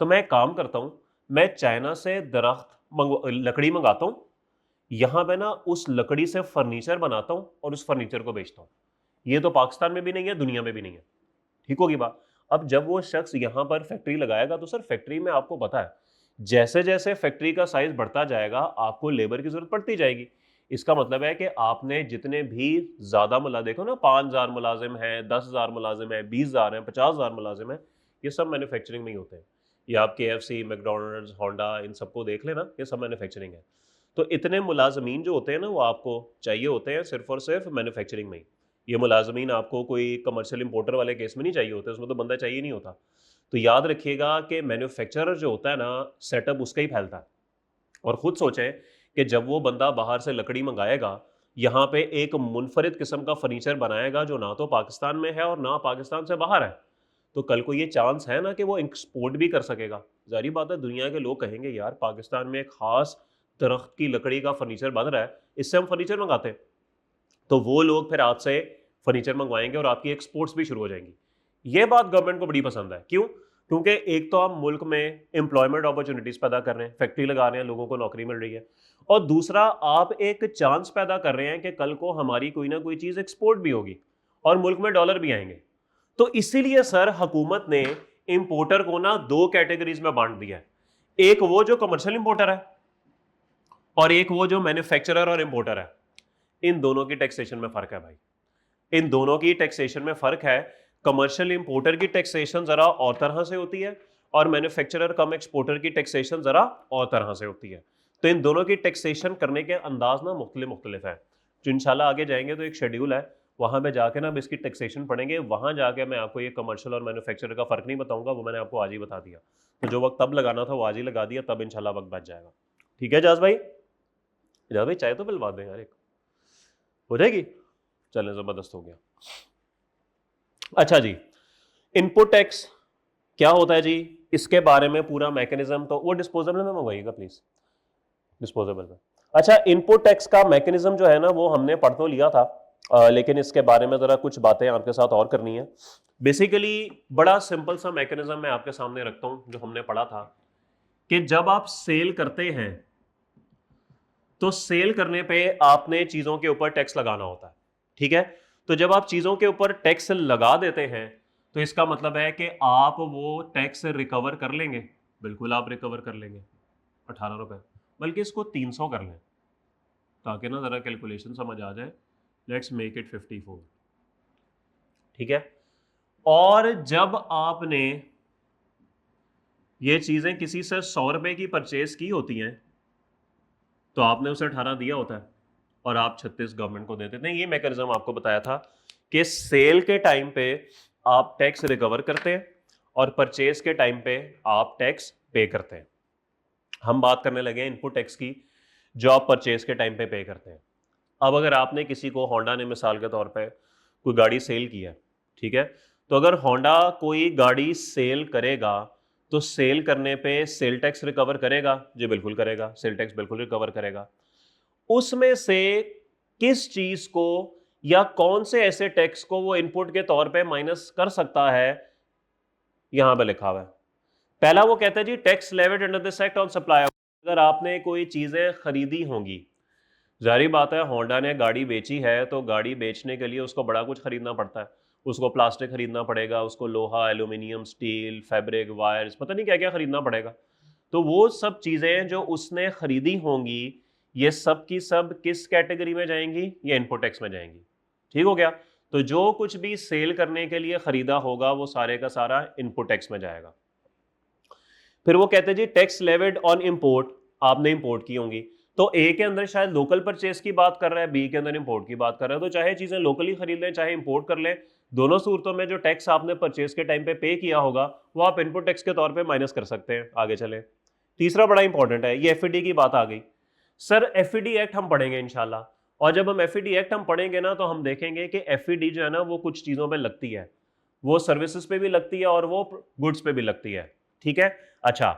तो मैं एक काम करता हूँ, मैं चाइना से लकड़ी मंगाता हूँ, यहाँ पे ना उस लकड़ी से फर्नीचर बनाता हूँ और उस फर्नीचर को बेचता हूँ। ये तो पाकिस्तान में भी नहीं है, दुनिया में भी नहीं है। ठीक होगी बात? अब जब वो शख्स यहाँ पर फैक्ट्री लगाएगा, तो सर फैक्ट्री में आपको पता है, जैसे जैसे फैक्ट्री का साइज बढ़ता जाएगा आपको लेबर की जरूरत पड़ती जाएगी। इसका मतलब है कि आपने जितने भी ज्यादा देखो ना, 5,000 मुलाजिम है, 10,000 मुलाजिम है, 20,000 है, 50,000 मुलाजिम है, ये सब मैन्युफैक्चरिंग में ही होते हैं। ये आप KFC, मैकडोनल्ड्स, होंडा, इन सबको देख लेना, ये सब मैन्युफैक्चरिंग है। तो इतने मुलाजमीन जो होते हैं ना वो आपको चाहिए होते हैं सिर्फ और सिर्फ मैन्युफैक्चरिंग में ही। ये मुलाजमीन आपको कोई कमर्शियल इंपोर्टर वाले केस में नहीं चाहिए होते, उसमें तो बंदा चाहिए नहीं होता। तो याद रखिएगा कि मैन्युफैक्चरर जो होता है ना, सेटअप उसका ही फैलता है। और खुद सोचें कि जब वो बंदा बाहर से लकड़ी मंगाएगा, यहाँ पे एक मुनफरिद किस्म का फर्नीचर बनाएगा जो ना तो पाकिस्तान में है और ना पाकिस्तान से बाहर है, तो कल को ये चांस है ना कि वो एक्सपोर्ट भी कर सकेगा। जारी बात है, दुनिया के लोग कहेंगे यार पाकिस्तान में एक खास दरख्त की लकड़ी का फर्नीचर बन रहा है, इससे हम फर्नीचर मंगाते हैं। तो वो लोग फिर आपसे फर्नीचर मंगवाएंगे और आपकी एक्सपोर्ट्स भी शुरू हो जाएंगी। ये बात गवर्नमेंट को बड़ी पसंद है। क्यों? क्योंकि एक तो आप मुल्क में एम्प्लॉयमेंट अपॉर्चुनिटीज पैदा कर रहे हैं, फैक्ट्री लगा रहे हैं, लोगों को नौकरी मिल रही है, और दूसरा आप एक चांस पैदा कर रहे हैं कि कल को हमारी कोई ना कोई चीज एक्सपोर्ट भी होगी और मुल्क में डॉलर भी आएंगे। तो इसीलिए सर हुकूमत ने इंपोर्टर को ना दो कैटेगरीज में बांट दिया है, एक वो जो कमर्शियल इंपोर्टर है और एक वो जो मैन्युफैक्चरर और इंपोर्टर है। इन दोनों की टैक्सेशन में फर्क है भाई, इन दोनों की टैक्सेशन में फर्क है। कमर्शियल इंपोर्टर की टैक्सेशन जरा और तरह से होती है और मैन्युफैक्चरर कम एक्सपोर्टर की टैक्सेशन जरा और तरह से होती है। तो इन दोनों की टैक्सेशन करने के अंदाज ना मुख्तलिफ है। जो इंशाल्लाह आगे जाएंगे तो एक शेड्यूल है, वहां पे जाके ना अब इसकी टैक्सेशन पढ़ेंगे, वहां जाके मैं आपको ये कमर्शियल और मैन्युफैक्चरर का फर्क नहीं बताऊंगा, वो मैंने आपको आज ही बता दिया। तो जो वक्त तब लगाना था वो आज ही लगा दिया, तब इंशाल्लाह वक्त बच जाएगा। ठीक है जाज भाई? जाज भाई चाय तो पिलवा दें यार, एक हो जाएगी। चलें, जबरदस्त हो गया। अच्छा जी, इनपुट टैक्स क्या होता है जी, इसके बारे में पूरा मैकेनिज्म, तो वो डिस्पोजेबल में मंगवाइएगा प्लीज, डिस्पोजेबल में। अच्छा, इनपुट टैक्स का मैकेनिज्म जो है ना वो हमने पढ़ तो लिया था, लेकिन इसके बारे में जरा कुछ बातें आपके साथ और करनी है। बेसिकली बड़ा सिंपल सा मैकेनिज्म मैं आपके सामने रखता हूं जो हमने पढ़ा था कि जब आप सेल करते हैं तो सेल करने पे आपने चीजों के ऊपर टैक्स लगाना होता है। ठीक है, तो जब आप चीजों के ऊपर टैक्स लगा देते हैं तो इसका मतलब है कि आप वो टैक्स रिकवर कर लेंगे। बिल्कुल आप रिकवर कर लेंगे 18 रुपए, बल्कि इसको 300 कर लें ताकि ना जरा कैलकुलेशन समझ आ जाए। Let's make it 54। ठीक है, और जब आपने ये चीजें किसी से 100 रुपए की परचेज की होती हैं तो आपने उसे 18 दिया होता है और आप 36 गवर्नमेंट को दे देते हैं। ये मैकेनिज्म आपको बताया था कि सेल के टाइम पे आप टैक्स रिकवर करते हैं और परचेज के टाइम पे आप टैक्स पे करते हैं। हम बात करने लगे हैं इनपुट टैक्स की, जो आप परचेज के टाइम पे पे करते हैं। अब अगर आपने किसी को, होंडा ने मिसाल के तौर पे कोई गाड़ी सेल की है, ठीक है, तो अगर होंडा कोई गाड़ी सेल करेगा तो सेल करने पे सेल टैक्स रिकवर करेगा? जी बिल्कुल करेगा, सेल टैक्स बिल्कुल रिकवर करेगा। उसमें से किस चीज को या कौन से ऐसे टैक्स को वो इनपुट के तौर पे माइनस कर सकता है, यहां पे लिखा हुआ है। पहला वो कहता है जी tax levied under this act on supply. अगर आपने कोई चीजें खरीदी होंगी, जाहिर बात है होंडा ने गाड़ी बेची है तो गाड़ी बेचने के लिए उसको बड़ा कुछ खरीदना पड़ता है। उसको प्लास्टिक खरीदना पड़ेगा, उसको लोहा, एल्यूमिनियम, स्टील, फैब्रिक, वायर्स, पता नहीं क्या क्या खरीदना पड़ेगा। तो वो सब चीजें जो उसने खरीदी होंगी ये सब की सब किस कैटेगरी में जाएंगी? ये इनपुट टैक्स में जाएंगी। ठीक हो गया? तो जो कुछ भी सेल करने के लिए खरीदा होगा वो सारे का सारा इनपुट टैक्स में जाएगा। फिर वो कहते हैं जी टैक्स लेविड ऑन इंपोर्ट, आपने इंपोर्ट की होंगी, तो ए के अंदर शायद लोकल परचेस की बात कर रहा है, बी के अंदर इंपोर्ट की बात कर रहा है। तो चाहे चीजें लोकली खरीद लें चाहे इंपोर्ट कर लें, दोनों सूरतों में जो टैक्स आपने परचेस के टाइम पे किया होगा वो आप इनपुट टैक्स के तौर पे माइनस कर सकते हैं। आगे चले, तीसरा बड़ा इंपॉर्टेंट है, ये एफईडी की बात आ गई। सर एफईडी एक्ट हम पढ़ेंगे इंशाल्लाह, और जब हम एफईडी एक्ट हम पढ़ेंगे ना तो हम देखेंगे कि एफईडी जो है ना वो कुछ चीजों पे लगती है, वो सर्विसेज पे भी लगती है और वो गुड्स पे भी लगती है। ठीक है, अच्छा,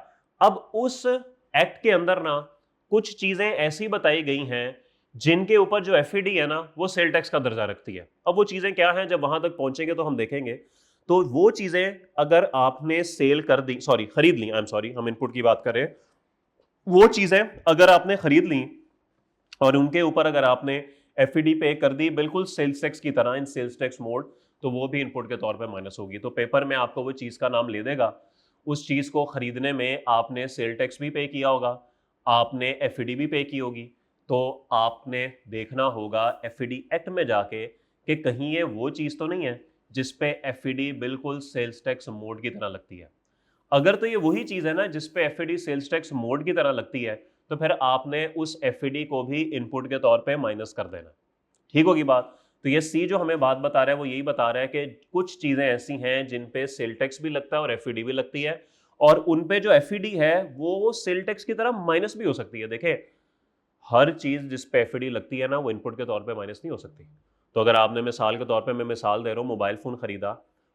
अब उस एक्ट के अंदर ना कुछ चीजें ऐसी बताई गई हैं जिनके ऊपर जो एफईडी है ना वो सेल टैक्स का दर्जा रखती है। अब वो चीजें क्या हैं, जब वहां तक पहुंचेंगे तो हम देखेंगे। तो वो चीजें अगर आपने सेल कर दी, सॉरी खरीद ली, आई एम सॉरी, हम इनपुट की बात कर रहे हैं, वो चीजें अगर आपने खरीद ली और उनके ऊपर अगर आपने एफईडी पे कर दी बिल्कुल सेल्स टैक्स की तरह, इन सेल्स टैक्स मोड, तो वो भी इनपुट के तौर पे माइनस होगी। तो पेपर में आपको वो चीज का नाम ले देगा, उस चीज को खरीदने में आपने सेल टैक्स भी पे किया होगा, आपने एफईडी भी पे की होगी, तो आपने देखना होगा एफईडी एक्ट में जाके कि कहीं ये वो चीज तो नहीं है जिसपे एफईडी बिल्कुल सेल्स टैक्स मोड की तरह लगती है। अगर तो ये वही चीज है ना जिसपे एफईडी सेल्स टैक्स मोड की तरह लगती है तो फिर आपने उस एफईडी को भी इनपुट के तौर पे माइनस कर देना। ठीक होगी बात। तो ये सी जो हमें बात बता रहा है वो यही बता रहा है कि कुछ चीजें ऐसी हैं जिन पे सेल टैक्स भी लगता है और एफईडी भी लगती है, और उन पे जो एफईडी है वो सेल टैक्स की तरह माइनस भी हो सकती है। देखें, हर चीज जिस पे एफईडी लगती है ना वो इनपुट के तौर पे माइनस नहीं हो सकती। तो अगर आपने मिसाल के तौर पे, मैं मिसाल दे रहा हूँ, मोबाइल फोन खरीदा,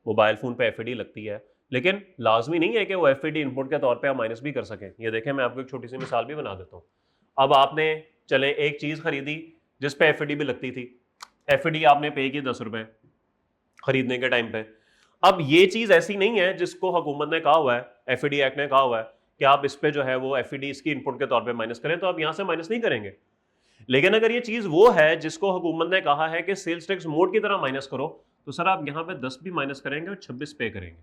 मोबाइल फोन पे एफईडी लगती है, लेकिन लाजमी नहीं है कि वो एफईडी इनपुट के तौर पे आप माइनस भी कर सकें। ये देखें, मैं आपको एक छोटी सी मिसाल भी बना देता हूँ। अब आपने चले एक चीज खरीदी जिस पे एफईडी भी लगती थी, एफईडी आपने पे की 10 रुपए खरीदने के टाइम पे। अब ये चीज ऐसी नहीं है जिसको हुकूमत ने कहा हुआ है, एफईडी एक्ट ने कहा हुआ है कि आप इस पे जो है वो एफईडी इसकी इनपुट के तौर पे माइनस करें, तो आप यहां से माइनस नहीं करेंगे। लेकिन अगर ये चीज वो है जिसको हुकूमत ने कहा है कि सेल्स टैक्स मोड की तरह माइनस करो, तो सर आप यहां पे 10 भी माइनस करेंगे और 26 पे करेंगे।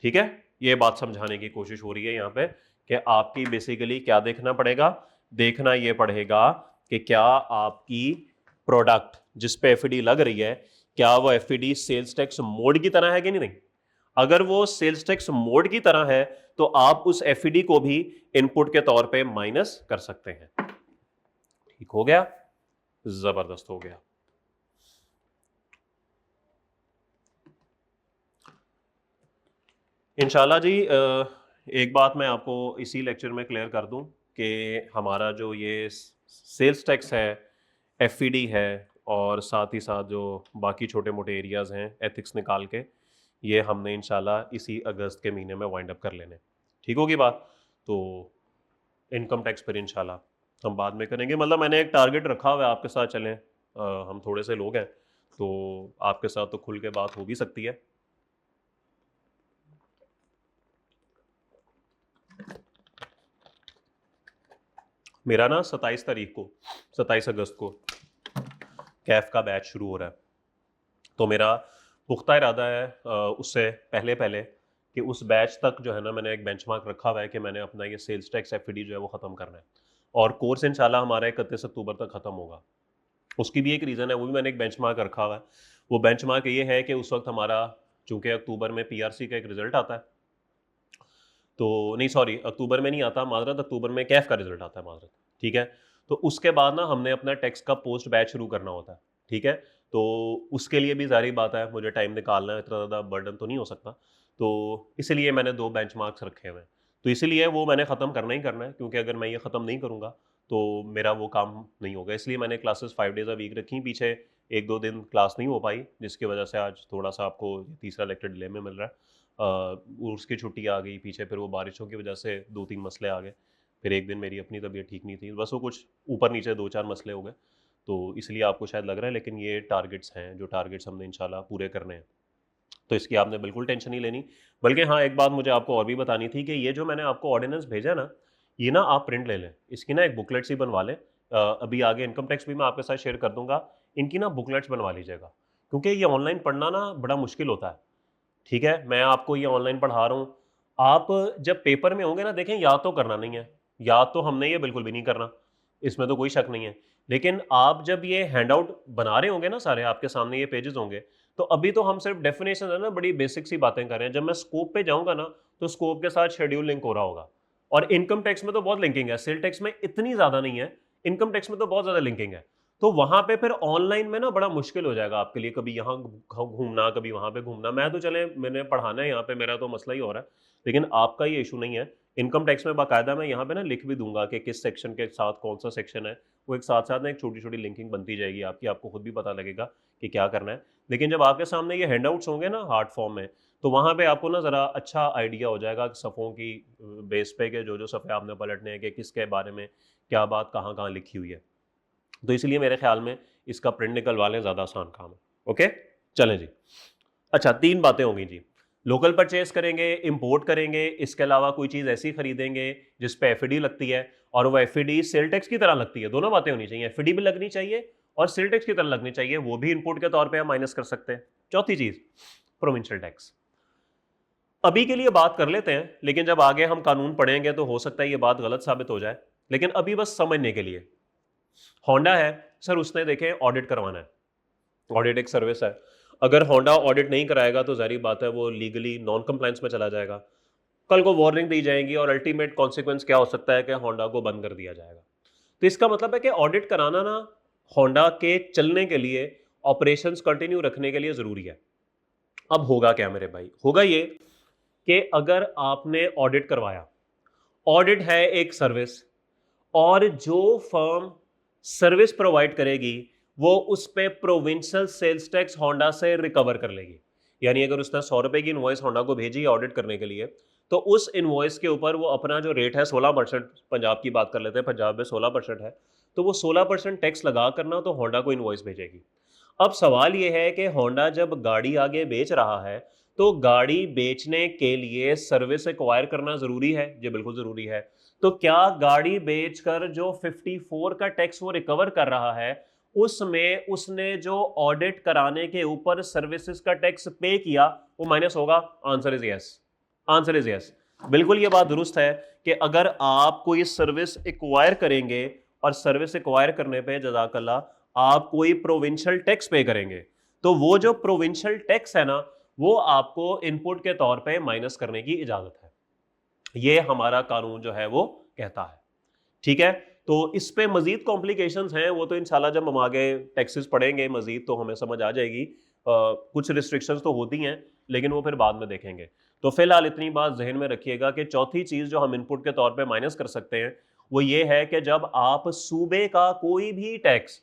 ठीक है, ये बात समझाने की कोशिश हो रही है यहां पे कि आपकी बेसिकली क्या देखना पड़ेगा, देखना ये पड़ेगा कि क्या आपकी प्रोडक्ट जिस पे एफईडी लग रही है, क्या वो एफईडी सेल्स टैक्स मोड की तरह है कि नहीं। अगर वो सेल्स टैक्स मोड की तरह है तो आप उस एफईडी को भी इनपुट के तौर पे माइनस कर सकते हैं। ठीक हो गया, जबरदस्त हो गया। इंशाल्लाह जी एक बात मैं आपको इसी लेक्चर में क्लियर कर दूं कि हमारा जो ये सेल्स टैक्स है, एफईडी है, और साथ ही साथ जो बाकी छोटे मोटे एरियाज हैं एथिक्स निकाल के, ये हमने इंशाल्लाह इसी अगस्त के महीने में वाइंड अप कर लेने। ठीक होगी बात। तो इनकम टैक्स पर इंशाल्लाह हम बाद में करेंगे। मतलब मैंने एक टारगेट रखा हुआ है आपके साथ, चलें हम थोड़े से लोग हैं तो आपके साथ तो खुल के बात हो भी सकती है। मेरा ना 27 अगस्त को कैफ का बैच शुरू हो रहा है, तो मेरा पुख्ता इरादा है उससे पहले पहले कि उस बैच तक जो है ना, मैंने एक बेंचमार्क रखा हुआ है कि मैंने अपना ये सेल्स टैक्स एफईडी जो है वो ख़त्म करना है, और कोर्स इंशाल्लाह हमारा 31 अक्टूबर तक ख़त्म होगा। उसकी भी एक रीज़न है, वो भी मैंने एक बेंचमार्क रखा हुआ है। वो बेंचमार्क ये है कि उस वक्त हमारा, चूंकि अक्टूबर में पीआरसी का एक रिजल्ट आता है, तो नहीं सॉरी अक्टूबर में नहीं आता, माजरत अक्टूबर में कैफ का रिजल्ट आता है, माजरत। ठीक है, तो उसके बाद ना हमने अपना टैक्स का पोस्ट बैच शुरू करना होता है। ठीक है, तो उसके लिए भी जारी बात है मुझे टाइम निकालना है, इतना ज़्यादा बर्डन तो नहीं हो सकता, तो इसलिए मैंने 2 बेंचमार्क्स रखे हुए हैं। तो इसलिए वो मैंने ख़त्म करना ही करना है, क्योंकि अगर मैं ये ख़त्म नहीं करूँगा तो मेरा वो काम नहीं होगा। इसलिए मैंने क्लासेस 5 डेज़ अ वीक रखी। पीछे 1-2 दिन क्लास नहीं हो पाई, जिसकी वजह से आज थोड़ा सा आपको तीसरा लेक्चर डिले में मिल रहा है। उर्स की छुट्टी आ गई पीछे, फिर वो बारिशों की वजह से 2-3 मसले आ गए, फिर एक दिन मेरी अपनी तबीयत ठीक नहीं थी, बस वो कुछ ऊपर नीचे 2-4 मसले हो गए, तो इसलिए आपको शायद लग रहा है। लेकिन ये टारगेट्स हैं, जो टारगेट्स हमने इंशाल्लाह पूरे करने हैं, तो इसकी आपने बिल्कुल टेंशन नहीं लेनी। बल्कि हाँ, एक बात मुझे आपको और भी बतानी थी कि ये जो मैंने आपको ऑर्डिनेंस भेजा ना, ये ना आप प्रिंट ले लें, इसकी ना एक बुकलेट सी बनवा लें। अभी आगे इनकम टैक्स भी मैं आपके साथ शेयर कर दूंगा, इनकी ना बुकलेट्स बनवा लीजिएगा, क्योंकि ये ऑनलाइन पढ़ना ना बड़ा मुश्किल होता है। ठीक है, मैं आपको ये ऑनलाइन पढ़ा रहा हूँ, आप जब पेपर में होंगे ना, देखें याद तो करना नहीं है, याद तो हमने ये बिल्कुल भी नहीं करना, इसमें तो कोई शक नहीं है। लेकिन आप जब ये हैंड आउट बना रहे होंगे ना, सारे आपके सामने ये पेजेस होंगे, तो अभी तो हम सिर्फ डेफिनेशन है ना, बड़ी बेसिक सी बातें कर रहे हैं। जब मैं स्कोप पे जाऊंगा ना, तो स्कोप के साथ शेड्यूल लिंक हो रहा होगा, और इनकम टैक्स में तो बहुत लिंकिंग है, सेल टैक्स में इतनी ज्यादा नहीं है, इनकम टैक्स में तो बहुत ज्यादा लिंकिंग है। तो वहां पे फिर ऑनलाइन में ना बड़ा मुश्किल हो जाएगा आपके लिए, कभी यहाँ घूमना कभी वहां पे घूमना। मैं तो चले, मैंने पढ़ाना है यहाँ पे, मेरा तो मसला ही हो रहा है, लेकिन आपका ये इशू नहीं है। इनकम टैक्स में बाकायदा मैं यहाँ पे ना लिख भी दूंगा कि किस सेक्शन के साथ कौन सा सेक्शन है, वो एक साथ साथ ना एक छोटी छोटी लिंकिंग बनती जाएगी आपकी, आपको खुद भी पता लगेगा कि क्या करना है। लेकिन जब आपके सामने ये हैंडआउट्स होंगे ना हार्ड फॉर्म में, तो वहाँ पे आपको ना ज़रा अच्छा आइडिया हो जाएगा कि सफ़ों की बेस पे के जो जो सफ़े आपने पलटने हैं कि किसके बारे में क्या बात कहाँ कहाँ लिखी हुई है। तो इसलिए मेरे ख्याल में इसका प्रिंट निकलवा लें, ज़्यादा आसान काम है। ओके, चलें जी। अच्छा, 3 बातें होंगी जी। लोकल परचेज करेंगे, इंपोर्ट करेंगे, इसके अलावा कोई चीज़ ऐसी खरीदेंगे जिस पे एफईडी लगती है, और वो एफईडी सेल टैक्स की तरह लगती है। दोनों बातें होनी चाहिए, एफईडी भी लगनी चाहिए और सेल टैक्स की तरह लगनी चाहिए, वो भी इनपुट के तौर पे हम माइनस कर सकते हैं। चौथी चीज़, प्रोविंशियल टैक्स। अभी के लिए बात कर लेते हैं, लेकिन जब आगे हम कानून पढ़ेंगे तो हो सकता है ये बात गलत साबित हो जाए, लेकिन अभी बस समझने के लिए। होंडा है सर, उसने देखें ऑडिट करवाना है, ऑडिट एक सर्विस है। अगर होंडा ऑडिट नहीं कराएगा तो जारी बात है वो लीगली नॉन कंप्लायंस में चला जाएगा, कल को वार्निंग दी जाएगी और अल्टीमेट कॉन्सिक्वेंस क्या हो सकता है कि होंडा को बंद कर दिया जाएगा। तो इसका मतलब है कि ऑडिट कराना ना होंडा के चलने के लिए, ऑपरेशंस कंटिन्यू रखने के लिए जरूरी है। अब होगा क्या मेरे भाई, होगा ये कि अगर आपने ऑडिट करवाया, ऑडिट है एक सर्विस, और जो फर्म सर्विस प्रोवाइड करेगी वो उस पे प्रोविंशियल सेल्स टैक्स होंडा से रिकवर कर लेगी। यानी अगर उसने 100 रुपए की इनवॉइस होंडा को भेजी ऑडिट करने के लिए, तो उस इनवॉइस के ऊपर वो अपना जो रेट है 16%, पंजाब की बात कर लेते हैं, पंजाब में 16% है, तो वो 16% टैक्स लगा करना तो होंडा को इनवॉइस भेजेगी। अब सवाल ये है कि होंडा जब गाड़ी आगे बेच रहा है तो गाड़ी बेचने के लिए सर्विस एक्वायर करना जरूरी है, जी बिल्कुल जरूरी है। तो क्या गाड़ी बेचकर जो 54 का टैक्स वो रिकवर कर रहा है उसमें उसने जो ऑडिट कराने के ऊपर सर्विसेज का टैक्स पे किया वो माइनस होगा? Answer is yes, answer is yes. बिल्कुल ये बात दुरुस्त है कि अगर आप कोई सर्विस एक्वायर करेंगे और सर्विस एक्वायर करने पे जज़ाकल्लाह आप कोई प्रोविंशियल टैक्स पे करेंगे, तो वो जो प्रोविंशियल टैक्स है ना वो आपको इनपुट के तौर पे माइनस करने की इजाजत है। ये हमारा कानून जो है वो कहता है। ठीक है, तो इस पे मजीद कॉम्प्लिकेशंस हैं, वो तो इंशाल्लाह जब हम आगे टैक्सेस पढ़ेंगे मजीद तो हमें समझ आ जाएगी। कुछ रिस्ट्रिक्शंस तो होती हैं लेकिन वो फिर बाद में देखेंगे। तो फिलहाल इतनी बात जहन में रखिएगा कि चौथी चीज़ जो हम इनपुट के तौर पे माइनस कर सकते हैं वो ये है कि जब आप सूबे का कोई भी टैक्स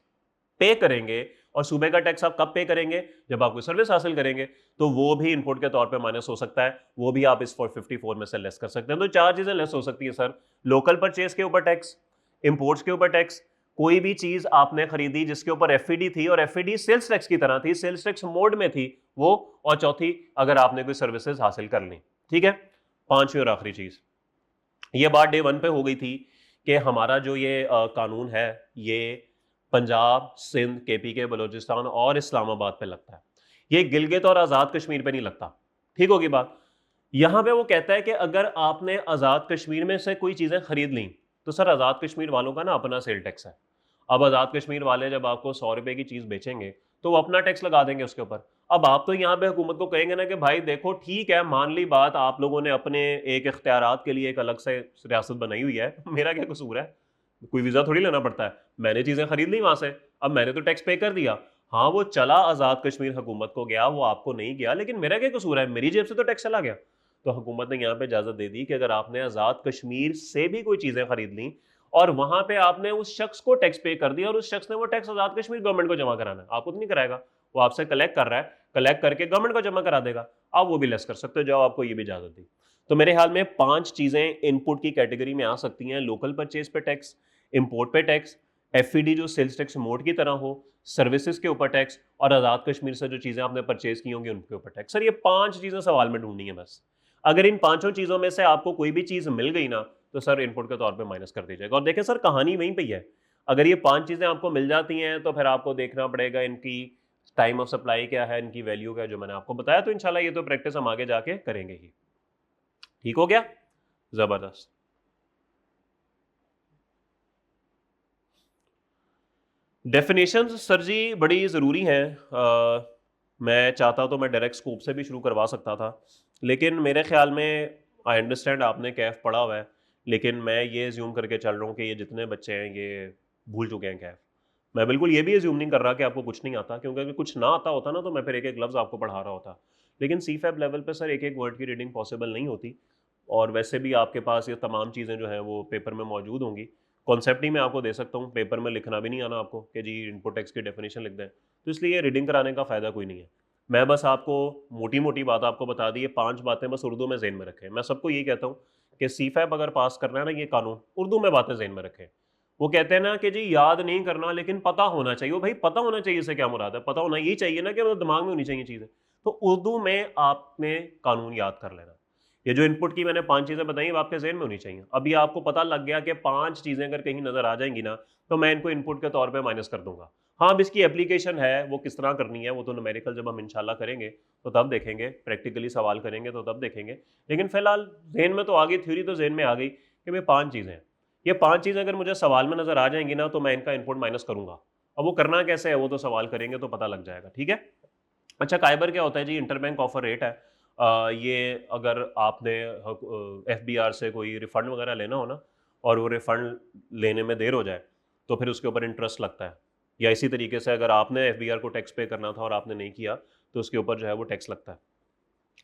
पे करेंगे, और सूबे का टैक्स आप कब पे करेंगे? जब आप कोई सर्विस हासिल करेंगे, तो वो भी इनपुट के तौर पे माइनस हो सकता है, वो भी आप इस 454 में से लेस कर सकते हैं। तो चार चीजें लेस हो सकती है सर: लोकल परचेज के ऊपर टैक्स, इंपोर्ट्स के ऊपर टैक्स, कोई भी चीज आपने खरीदी जिसके ऊपर एफईडी थी और एफईडी सेल्स टैक्स की तरह थी, सेल्स टैक्स मोड में थी वो, और चौथी अगर आपने कोई सर्विसेज हासिल कर ली। ठीक है, पांचवी और आखिरी चीज, ये बात डे वन पे हो गई थी कि हमारा जो ये कानून है ये पंजाब, सिंध, केपीके, बलूचिस्तान और इस्लामाबाद पे लगता है, ये गिलगित और आज़ाद कश्मीर पे नहीं लगता। ठीक होगी बात? यहां पे वो कहता है कि अगर आपने आज़ाद कश्मीर में से कोई चीज़ें खरीद ली तो सर आज़ाद कश्मीर वालों का ना अपना सेल टैक्स है। अब आज़ाद कश्मीर वाले जब आपको 100 रुपए की चीज़ बेचेंगे तो वो अपना टैक्स लगा देंगे उसके ऊपर। अब आप तो यहाँ पे हुकूमत को कहेंगे ना कि भाई देखो ठीक है, मान ली बात, आप लोगों ने अपने एक इख्तियारात के लिए एक अलग से रियासत बनाई हुई है, मेरा क्या कसूर है? कोई वीज़ा थोड़ी लेना पड़ता है, मैंने चीज़ें खरीद ली वहाँ से, अब मैंने तो टैक्स पे कर दिया। हाँ वो चला आज़ाद कश्मीर हुकूमत को गया, वो आपको नहीं गया, लेकिन मेरा क्या कसूर है? मेरी जेब से तो टैक्स चला गया। तो हुकूमत ने यहाँ पे इजाज़त दे दी कि अगर आपने आज़ाद कश्मीर से भी कोई चीज़ें खरीद ली और वहाँ पे आपने उस शख्स को टैक्स पे कर दिया और उस शख्स ने वो टैक्स आज़ाद कश्मीर गवर्नमेंट को जमा कराना है, आपको तो नहीं कराएगा, वो आपसे कलेक्ट कर रहा है, कलेक्ट करके गवर्नमेंट को जमा करा देगा, आप वो भी लेस कर सकते हो जो आपको ये भी इजाज़त दी। तो मेरे ख्याल में 5 चीज़ें इनपुट की कैटेगरी में आ सकती हैं: लोकल परचेज पे टैक्स, इंपोर्ट पे टैक्स, एफईडी जो सेल्स टैक्स मोड की तरह हो, सर्विसेज के ऊपर टैक्स, और आज़ाद कश्मीर से जो चीज़ें आपने परचेज की होंगी उनके ऊपर टैक्स। सर ये 5 चीज़ें सवाल में ढूंढनी है बस। अगर इन पांचों चीज़ों में से आपको कोई भी चीज़ मिल गई ना तो सर इनपुट के तौर पे माइनस कर दीजिएगा। और देखें सर कहानी वहीं पे ही है, अगर ये 5 चीज़ें आपको मिल जाती हैं तो फिर आपको देखना पड़ेगा इनकी टाइम ऑफ सप्लाई क्या है, इनकी वैल्यू क्या है, जो मैंने आपको बताया। तो इंशाल्लाह ये तो प्रैक्टिस हम आगे जाके करेंगे ही। ठीक हो गया, जबरदस्त। डेफिनेशंस सर जी बड़ी ज़रूरी हैं। मैं चाहता तो मैं डायरेक्ट स्कोप से भी शुरू करवा सकता था, लेकिन मेरे ख्याल में, आई अंडरस्टैंड आपने कैफ पढ़ा हुआ है, लेकिन मैं ये एज्यूम करके चल रहा हूँ कि ये जितने बच्चे हैं ये भूल चुके हैं कैफ। मैं बिल्कुल ये भी एज्यूम नहीं कर रहा कि आपको कुछ नहीं आता, क्योंकि अगर कुछ ना आता होता ना तो मैं फिर एक एक लफ्ज़ आपको पढ़ा रहा होता। लेकिन सी फैब लेवल पर सर एक एक वर्ड की रीडिंग पॉसिबल नहीं होती, और वैसे भी आपके पास ये तमाम चीज़ें जो हैं वो पेपर में मौजूद होंगी। कॉन्सेप्ट ही मैं आपको दे सकता हूँ, पेपर में लिखना भी नहीं आना आपको कि जी इनपुट टैक्स की डेफिनेशन लिख दें, तो इसलिए रीडिंग कराने का फ़ायदा कोई नहीं है। मैं बस आपको मोटी मोटी बात आपको बता दी, ये 5 बातें बस उर्दू में ज़हन में रखें। मैं सबको यही कहता हूँ कि सी फैब अगर पास करना है ना, ये कानून उर्दू में बातें ज़हन में रखें। वो कहते हैं ना कि जी याद नहीं करना लेकिन पता होना चाहिए। वो भाई पता होना चाहिए, इससे क्या मुराद है? पता होना यही चाहिए ना कि वो दिमाग में होनी चाहिए चीज़ें। तो उर्दू में आपने कानून याद कर लेना। ये जो इनपुट की मैंने 5 चीज़ें बताई वो आपके ज़हन में होनी चाहिए। अभी आपको पता लग गया कि 5 चीज़ें अगर कहीं नज़र आ जाएंगी ना तो मैं इनको इनपुट के तौर पे माइनस कर दूंगा। हाँ, अब इसकी एप्लीकेशन है वो किस तरह करनी है, वो तो न्यूमेरिकल जब हम इंशाल्लाह करेंगे तो तब देखेंगे, प्रैक्टिकली सवाल करेंगे तो तब देखेंगे। लेकिन फिलहाल जहन में तो आ गई, थ्योरी तो जहन में आ गई कि भाई 5 चीज़ें हैं। ये 5 चीज़ें अगर मुझे सवाल में नज़र आ जाएंगी ना तो मैं इनका इनपुट माइनस करूंगा। अब वो करना कैसे है वो तो सवाल करेंगे तो पता लग जाएगा। ठीक है। अच्छा, काइबर क्या होता है जी? इंटरबैंक ऑफर रेट है। ये अगर आपने FBR से कोई रिफंड वगैरह लेना हो ना, और वो रिफंड लेने में देर हो जाए तो फिर उसके ऊपर इंटरेस्ट लगता है। या इसी तरीके से अगर आपने FBR को टैक्स पे करना था और आपने नहीं किया तो उसके ऊपर जो है वो टैक्स लगता है।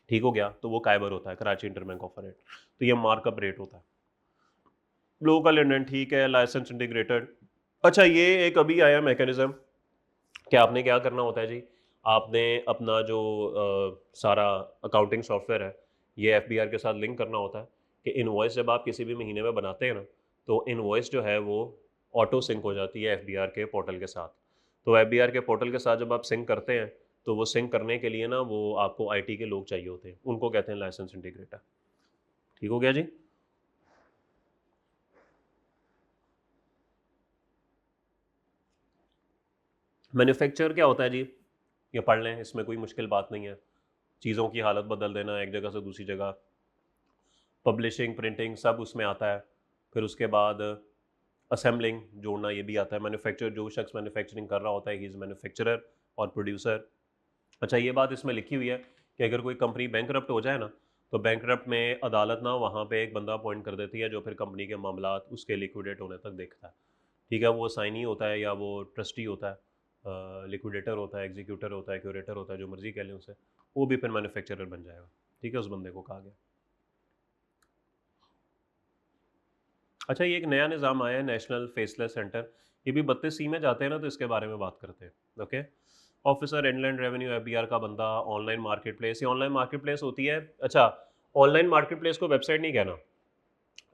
ठीक हो गया, तो वो काइबर होता है, कराची इंटरबैंक ऑफर रेट। तो ये मार्कअप रेट होता है। लोकल इंडियन ठीक है, लाइसेंस इंटीग्रेटेड। अच्छा, ये एक अभी आया मैकेनिज्म कि आपने क्या करना होता है जी। आपने अपना जो सारा अकाउंटिंग सॉफ्टवेयर है ये FBR के साथ लिंक करना होता है कि इनवॉइस जब आप किसी भी महीने में बनाते हैं ना, तो इनवॉइस जो है वो ऑटो सिंक हो जाती है FBR के पोर्टल के साथ। तो FBR के पोर्टल के साथ जब आप सिंक करते हैं तो वो सिंक करने के लिए ना वो आपको IT के लोग चाहिए होते हैं, उनको कहते हैं लाइसेंस इंटीग्रेटर। ठीक हो गया जी। मैन्युफैक्चर क्या होता है जी, ये पढ़ लें, इसमें कोई मुश्किल बात नहीं है। चीज़ों की हालत बदल देना एक जगह से दूसरी जगह, पब्लिशिंग प्रिंटिंग सब उसमें आता है। फिर उसके बाद असेंबलिंग जोड़ना ये भी आता है। मैन्युफैक्चर, जो शख्स मैन्युफैक्चरिंग कर रहा होता है ही इज़ मैन्युफैक्चरर और प्रोड्यूसर। अच्छा, ये बात इसमें लिखी हुई है कि अगर कोई कंपनी बैंकरप्ट हो जाए ना, तो बैंकरप्ट में अदालत ना वहाँ पे एक बंदा अपॉइंट कर देती है जो फिर कंपनी के मामलात उसके लिक्विडेट होने तक देखता है। ठीक है, वो साइनी होता है या वो ट्रस्टी होता है, लिक्विडेटर होता है, एग्जीक्यूटर होता है, क्यूरेटर होता है, जो मर्जी कह लें उसे, वो भी फिर मैन्युफैक्चरर बन जाएगा। ठीक है, उस बंदे को कहा गया। अच्छा, ये एक नया निज़ाम आया है, नेशनल फेसलेस सेंटर। ये भी 32C में जाते हैं ना, तो इसके बारे में बात करते हैं। Okay, officer inland revenue FBR का बंदा, ऑनलाइन मार्केट प्लेस। ये ऑनलाइन मार्केट प्लेस होती है। अच्छा, ऑनलाइन मार्केट प्लेस को वेबसाइट नहीं कहना।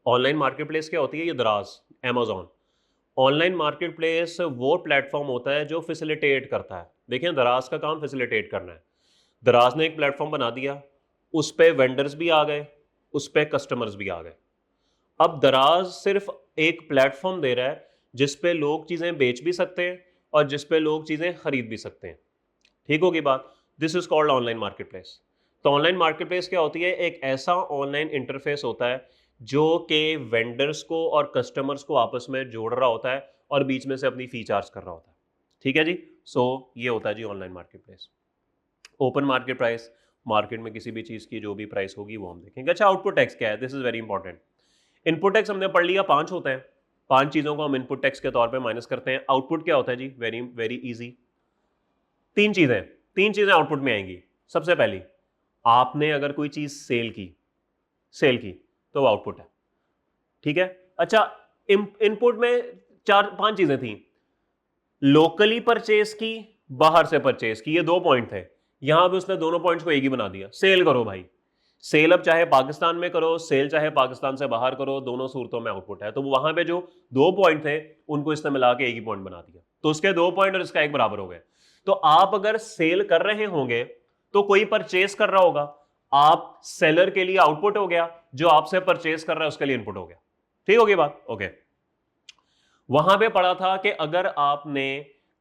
ऑनलाइन मार्केट प्लेस क्या होती है, ये दराज, अमेजोन। ऑनलाइन मार्केट प्लेस वो प्लेटफॉर्म होता है जो फैसिलिटेट करता है। देखिए, दराज का काम फैसिलिटेट करना है। दराज ने एक प्लेटफॉर्म बना दिया, उस पे वेंडर्स भी आ गए, उस पे कस्टमर्स भी आ गए। अब दराज सिर्फ एक प्लेटफॉर्म दे रहा है जिस पे लोग चीजें बेच भी सकते हैं और जिस पे लोग चीजें खरीद भी सकते हैं। ठीक होगी बात। This is called online market place. तो ऑनलाइन मार्केट प्लेस क्या होती है, एक ऐसा ऑनलाइन इंटरफेस होता है जो कि वेंडर्स को और कस्टमर्स को आपस में जोड़ रहा होता है और बीच में से अपनी फी चार्ज कर रहा होता है। ठीक है जी। सो ये होता है जी online market place. Open market price, market में किसी भी चीज की जो भी प्राइस होगी वो हम देखेंगे। अच्छा, आउटपुट टैक्स क्या है, this is very important. Input tax हमने पढ़ लिया, 5 होते हैं। 5 चीजों को हम इनपुट टैक्स के तौर पे माइनस करते हैं। आउटपुट क्या होता है जी, वेरी वेरी इजी। 3 चीजें, 3 चीजें आउटपुट में आएंगी। सबसे पहली, आपने अगर कोई चीज सेल की तो वो आउटपुट है। ठीक है। अच्छा, इनपुट में 4-5 चीजें थी। लोकली परचेज की, बाहर से परचेज की, ये 2 पॉइंट थे। यहां पे उसने दोनों पॉइंट्स को एक ही बना दिया, सेल करो भाई। सेल अब चाहे पाकिस्तान में करो, सेल चाहे पाकिस्तान से बाहर करो, दोनों सूरतों में आउटपुट है। तो वहां पे जो 2 पॉइंट थे उनको इसने मिला के एक ही पॉइंट बना दिया, तो उसके 2 पॉइंट और इसका एक बराबर हो गए। तो आप अगर सेल कर रहे होंगे तो कोई परचेज कर रहा होगा, आप सेलर के लिए आउटपुट हो गया, जो आपसे परचेज कर रहा है उसके लिए इनपुट हो गया। ठीक होगी बात। ओके, वहां पे पढ़ा था कि अगर आपने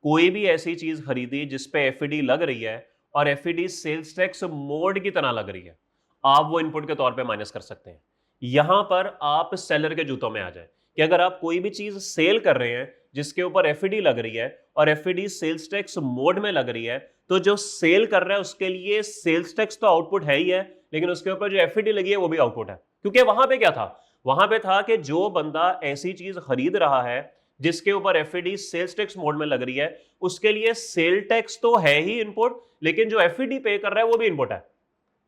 कोई भी ऐसी चीज खरीदी जिसपे एफईडी लग रही है और एफईडी सेल्स टैक्स मोड की तरह लग रही है, आप वो इनपुट के तौर पे माइनस कर सकते हैं। यहां पर आप सेलर के जूतों में आ जाए कि अगर आप कोई भी चीज सेल कर रहे हैं जिसके ऊपर एफईडी लग रही है और एफईडी सेल्स टैक्स मोड में लग रही है, तो जो सेल कर रहा है उसके लिए सेल्स टैक्स तो आउटपुट है ही है, लेकिन उसके ऊपर जो एफईडी लगी है वो भी आउटपुट है। क्योंकि वहां पे क्या था, वहां पे था कि जो बंदा ऐसी चीज खरीद रहा है जिसके ऊपर एफईडी सेल्स टैक्स मोड में लग रही है, उसके लिए सेल टैक्स तो है ही इनपुट, लेकिन जो एफईडी पे कर रहा है वो भी इनपुट है।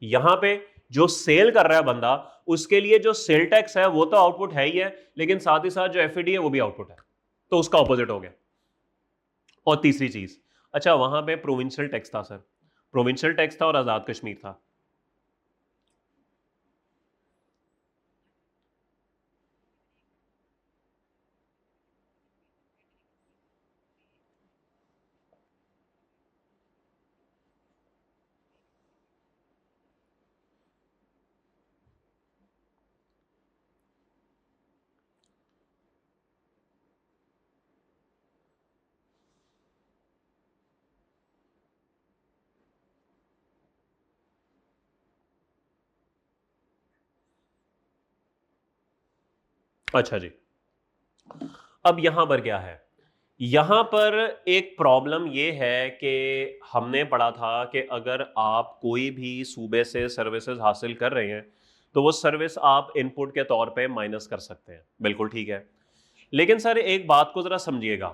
यहां पे जो सेल कर रहा है बंदा, उसके लिए जो सेल टैक्स है वो तो आउटपुट है ही है, लेकिन साथ ही साथ जो एफईडी है वो भी आउटपुट है। तो उसका ऑपोजिट हो गया। और तीसरी चीज, अच्छा वहां पे प्रोविंशियल टैक्स था सर, प्रोविंशियल टैक्स था और आजाद कश्मीर था। अच्छा जी, अब यहां पर क्या है, यहाँ पर एक प्रॉब्लम ये है कि हमने पढ़ा था कि अगर आप कोई भी सूबे से सर्विसेज हासिल कर रहे हैं तो वो सर्विस आप इनपुट के तौर पे माइनस कर सकते हैं, बिल्कुल ठीक है। लेकिन सर एक बात को ज़रा समझिएगा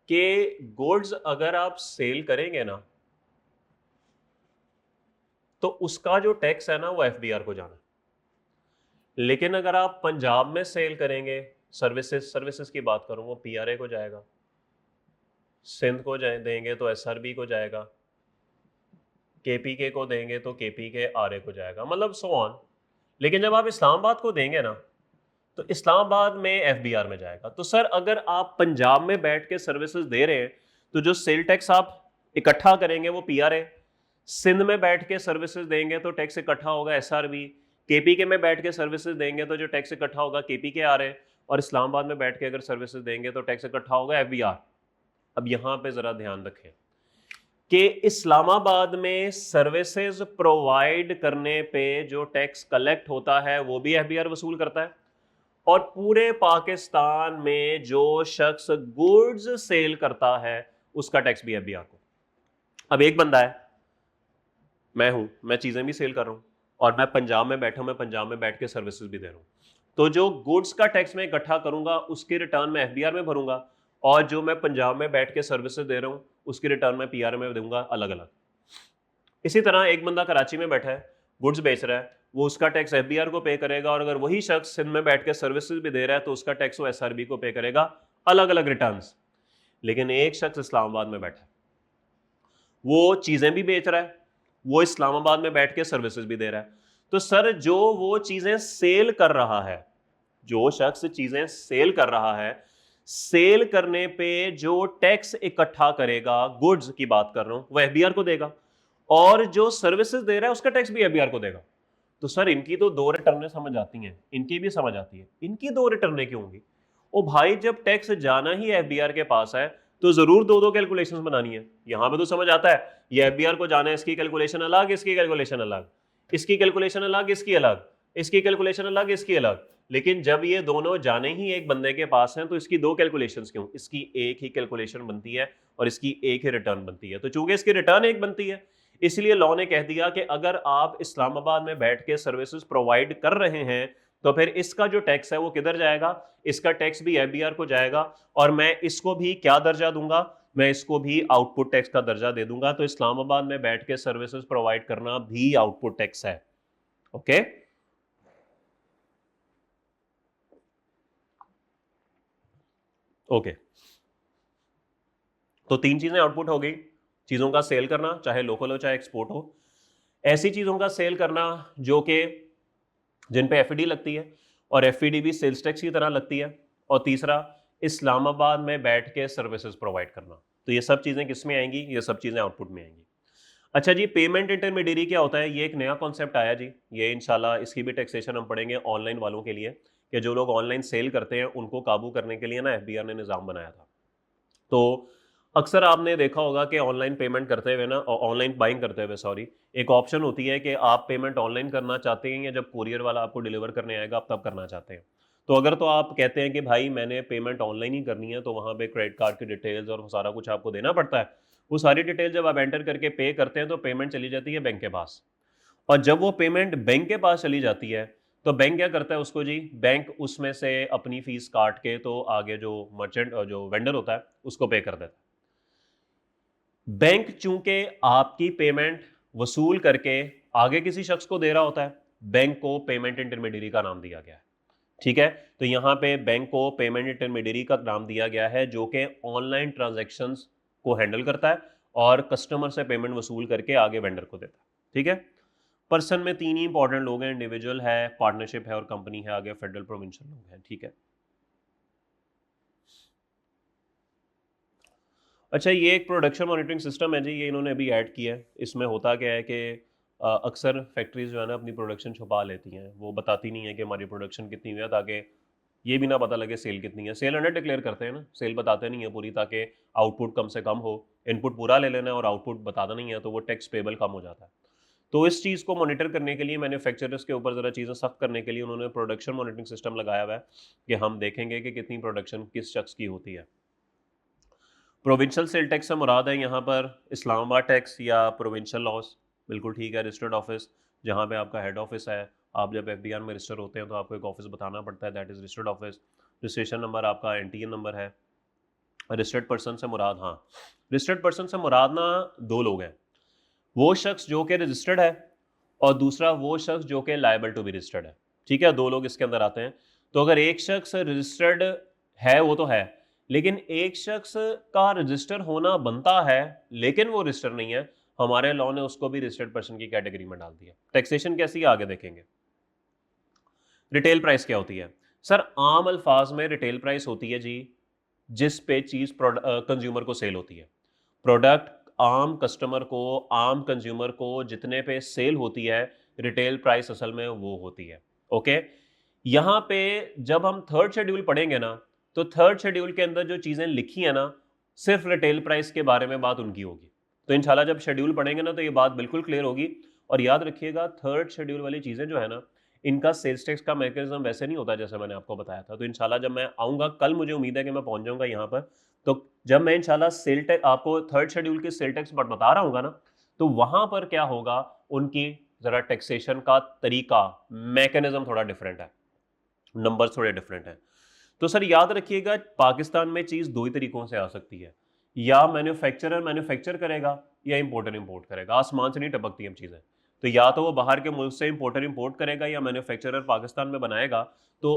कि गुड्स अगर आप सेल करेंगे ना तो उसका जो टैक्स है ना वो एफबीआर को जाना है। लेकिन अगर आप पंजाब में सेल करेंगे, सर्विसेज की बात करूं, वो पीआरए को जाएगा। सिंध को देंगे तो एसआरबी को जाएगा। केपीके को देंगे तो केपीके आरए को जाएगा, मतलब सो ऑन। लेकिन जब आप इस्लामाबाद को देंगे ना तो इस्लामाबाद में एफबीआर में जाएगा। तो सर अगर आप पंजाब में बैठ के सर्विसेज दे रहे हैं तो जो सेल टैक्स आप इकट्ठा करेंगे वो पीआरए, सिंध में बैठ के सर्विसेज देंगे तो टैक्स इकट्ठा होगा एसआरबी, केपीके में बैठ के सर्विसेज देंगे तो जो टैक्स इकट्ठा होगा केपीके आरए, और इस्लामाबाद में बैठ के अगर सर्विसेज देंगे तो टैक्स इकट्ठा होगा एफबीआर। अब यहां पे जरा ध्यान रखें कि इस्लामाबाद में सर्विसेज प्रोवाइड करने पे जो टैक्स कलेक्ट होता है वो भी एफबीआर वसूल करता है, और पूरे पाकिस्तान में जो शख्स गुड्स सेल करता है उसका टैक्स भी एफबीआर को। अब एक बंदा है, मैं हूं, मैं चीजें भी सेल कर रहा हूं और मैं पंजाब में बैठा हूं, मैं पंजाब में बैठ के सर्विसेज भी दे रहा हूं। तो जो गुड्स का टैक्स मैं इकट्ठा करूंगा उसके रिटर्न में एफबीआर में भरूंगा, और जो मैं पंजाब में बैठ के सर्विसेज दे रहा हूं उसकी रिटर्न में पीआर में दूंगा अलग अलग। इसी तरह एक बंदा कराची में बैठा है, गुड्स बेच रहा है, वो उसका टैक्स एफबीआर को पे करेगा, और अगर वही शख्स सिंध में बैठ के सर्विसेज भी दे रहा है तो उसका टैक्स वो एसआरबी को पे करेगा, अलग अलग रिटर्न्स। लेकिन एक शख्स इस्लामाबाद में बैठा है, वो चीजें भी बेच रहा है, वो इस्लामाबाद में बैठ के सर्विसेज भी दे रहा है। तो सर जो वो चीजें सेल कर रहा है, जो शख्स चीजें सेल कर रहा है, सेल करने पे जो टैक्स इकट्ठा करेगा, गुड्स की बात कर रहा हूं, वो एफबीआर को देगा, और जो सर्विसेज दे रहा है उसका टैक्स भी एफबीआर को देगा। तो सर इनकी तो दो रिटर्नें समझ आती हैं, इनकी भी समझ आती है, इनकी दो रिटर्नें क्यों होंगी? ओ भाई जब टैक्स जाना ही एफबीआर के पास है तो जरूर दो दो कैलकुलेशंस बनानी है। यहां पे तो समझ आता है ये एफबीआर को जाना है, इसकी कैलकुलेशन अलग, इसकी कैलकुलेशन अलग, इसकी कैलकुलेशन अलग, इसकी अलग, इसकी कैलकुलेशन अलग, इसकी अलग। लेकिन जब ये दोनों जाने ही एक बंदे के पास हैं तो इसकी दो कैलकुलेशंस क्यों? इसकी एक ही कैलकुलेशन बनती है और इसकी एक ही रिटर्न बनती है। तो चूंकि इसकी रिटर्न एक बनती है इसलिए लॉ ने कह दिया कि अगर आप इस्लामाबाद में बैठ के सर्विसेज प्रोवाइड कर रहे हैं तो फिर इसका जो टैक्स है वो किधर जाएगा? इसका टैक्स भी एफबीआर को जाएगा, और मैं इसको भी क्या दर्जा दूंगा? मैं इसको भी आउटपुट टैक्स का दर्जा दे दूंगा। तो इस्लामाबाद में बैठ के सर्विसेज प्रोवाइड करना भी आउटपुट टैक्स है। Okay, okay. तो तीन चीजें आउटपुट हो गई, चीजों का सेल करना चाहे लोकल हो चाहे एक्सपोर्ट हो, ऐसी चीजों का सेल करना जो कि जिन पे एफईडी लगती है और एफईडी भी सेल्स टैक्स की तरह लगती है, और तीसरा इस्लामाबाद में बैठ के सर्विसेज प्रोवाइड करना। तो ये सब चीजें किस में आएंगी? ये सब चीजें आउटपुट में आएंगी। अच्छा जी, पेमेंट इंटरमीडियरी क्या होता है? ये एक नया कॉन्सेप्ट आया जी, ये इंशाल्लाह इसकी भी टैक्सेशन हम पढ़ेंगे ऑनलाइन वालों के लिए, कि जो लोग ऑनलाइन सेल करते हैं उनको काबू करने के लिए ना एफबीआर ने निज़ाम बनाया था। तो अक्सर आपने देखा होगा कि ऑनलाइन पेमेंट करते हुए ना, ऑनलाइन बाइंग करते हुए सॉरी, एक ऑप्शन होती है कि आप पेमेंट ऑनलाइन करना चाहते हैं या जब कुरियर वाला आपको डिलीवर करने आएगा आप तब करना चाहते हैं। तो अगर तो आप कहते हैं कि भाई मैंने पेमेंट ऑनलाइन ही करनी है तो वहाँ पे क्रेडिट कार्ड की डिटेल्स और सारा कुछ आपको देना पड़ता है। वो सारी डिटेल जब आप एंटर करके पे करते हैं तो पेमेंट चली जाती है बैंक के पास, और जब वो पेमेंट बैंक के पास चली जाती है तो बैंक क्या करता है उसको जी, बैंक उसमें से अपनी फीस काट के तो आगे जो मर्चेंट जो वेंडर होता है उसको पे कर देता है। बैंक चूंकि आपकी पेमेंट वसूल करके आगे किसी शख्स को दे रहा होता है, बैंक को पेमेंट इंटरमीडियरी का नाम दिया गया है। ठीक है, तो यहां पे बैंक को पेमेंट इंटरमीडियरी का नाम दिया गया है जो कि ऑनलाइन ट्रांजैक्शंस को हैंडल करता है और कस्टमर से पेमेंट वसूल करके आगे वेंडर को देता है। ठीक है, पर्सन में तीन ही इंपॉर्टेंट लोग हैं, इंडिविजुअल है, पार्टनरशिप है और कंपनी है, आगे फेडरल प्रोविंशियल लोग हैं। ठीक है, अच्छा ये एक प्रोडक्शन मॉनिटरिंग सिस्टम है जी, ये इन्होंने अभी ऐड किया है। इसमें होता क्या है कि अक्सर फैक्ट्रीज जो है ना अपनी प्रोडक्शन छुपा लेती हैं, वो बताती नहीं है कि हमारी प्रोडक्शन कितनी हुई है, ताकि ये भी ना पता लगे सेल कितनी है। सेल अंडर डिक्लेयर करते हैं ना, सेल बताते नहीं है पूरी, ताकि आउटपुट कम से कम हो। इनपुट पूरा ले लेना है और आउटपुट बताना नहीं है तो वो टैक्स पेबल कम हो जाता है। तो इस चीज़ को मॉनिटर करने के लिए मैन्युफैक्चरर्स के ऊपर ज़रा चीज़ें सख्त करने के लिए उन्होंने प्रोडक्शन मॉनिटरिंग सिस्टम लगाया हुआ है कि हम देखेंगे कि कितनी प्रोडक्शन किस शख्स की होती है। प्रोविंशियल सेल टैक्स से मुराद है यहाँ पर इस्लामाबाद टैक्स या प्रोविंशियल लॉस, बिल्कुल ठीक है। रजिस्टर्ड ऑफिस जहाँ पे आपका हेड ऑफिस है, आप जब एफडीआर में रजिस्टर होते हैं तो आपको एक ऑफिस बताना पड़ता है, that is registered office. Registration number आपका एनटीएन नंबर है। रजिस्टर्ड पर्सन से मुराद, हाँ, रजिस्टर्ड पर्सन से मुराद ना दो लोग हैं, वो शख्स जो कि रजिस्टर्ड है और दूसरा वो शख्स जो कि लायबल टू बी रजिस्टर्ड है। ठीक है, दो लोग इसके अंदर आते हैं। तो अगर एक शख्स रजिस्टर्ड है, वो तो है, लेकिन एक शख्स का रजिस्टर होना बनता है लेकिन वो रजिस्टर नहीं है, हमारे लॉ ने उसको भी रजिस्टर्ड पर्सन की कैटेगरी में डाल दिया। टैक्सेशन कैसी है आगे देखेंगे। रिटेल प्राइस क्या होती है सर? आम अल्फाज में रिटेल प्राइस होती है जी जिस पे चीज कंज्यूमर को सेल होती है। प्रोडक्ट आम कस्टमर को, आम कंज्यूमर को जितने पे सेल होती है, रिटेल प्राइस असल में वो होती है। ओके, यहाँ पे जब हम थर्ड शेड्यूल पढ़ेंगे ना, तो थर्ड शेड्यूल के अंदर जो चीज़ें लिखी है ना, सिर्फ रिटेल प्राइस के बारे में बात उनकी होगी। तो इंशाल्लाह जब शेड्यूल पढ़ेंगे ना तो ये बात बिल्कुल क्लियर होगी। और याद रखिएगा, थर्ड शेड्यूल वाली चीज़ें जो है ना, इनका सेल्स टैक्स का मैकेनिज्म वैसे नहीं होता जैसे मैंने आपको बताया था। तो इंशाल्लाह जब मैं आऊँगा कल, मुझे उम्मीद है कि मैं पहुँच जाऊँगा यहाँ पर, तो जब मैं इंशाल्लाह सेल टैक्स आपको थर्ड शेड्यूल के सेल टैक्स पर बता रहा हूँ ना, तो वहाँ पर क्या होगा, उनकी ज़रा टैक्सेशन का तरीका, मैकेनिज्म थोड़ा डिफरेंट है, नंबर्स थोड़े डिफरेंट हैं। तो सर याद रखिएगा, पाकिस्तान में चीज़ दो ही तरीकों से आ सकती है, या मैन्युफैक्चरर मैन्युफैक्चर करेगा या इंपोर्टर इंपोर्ट करेगा। आसमान से नहीं टपकती हम चीज़ें। तो या तो वो बाहर के मुल्क से इंपोर्टर इंपोर्ट करेगा या मैन्युफैक्चरर पाकिस्तान में बनाएगा। तो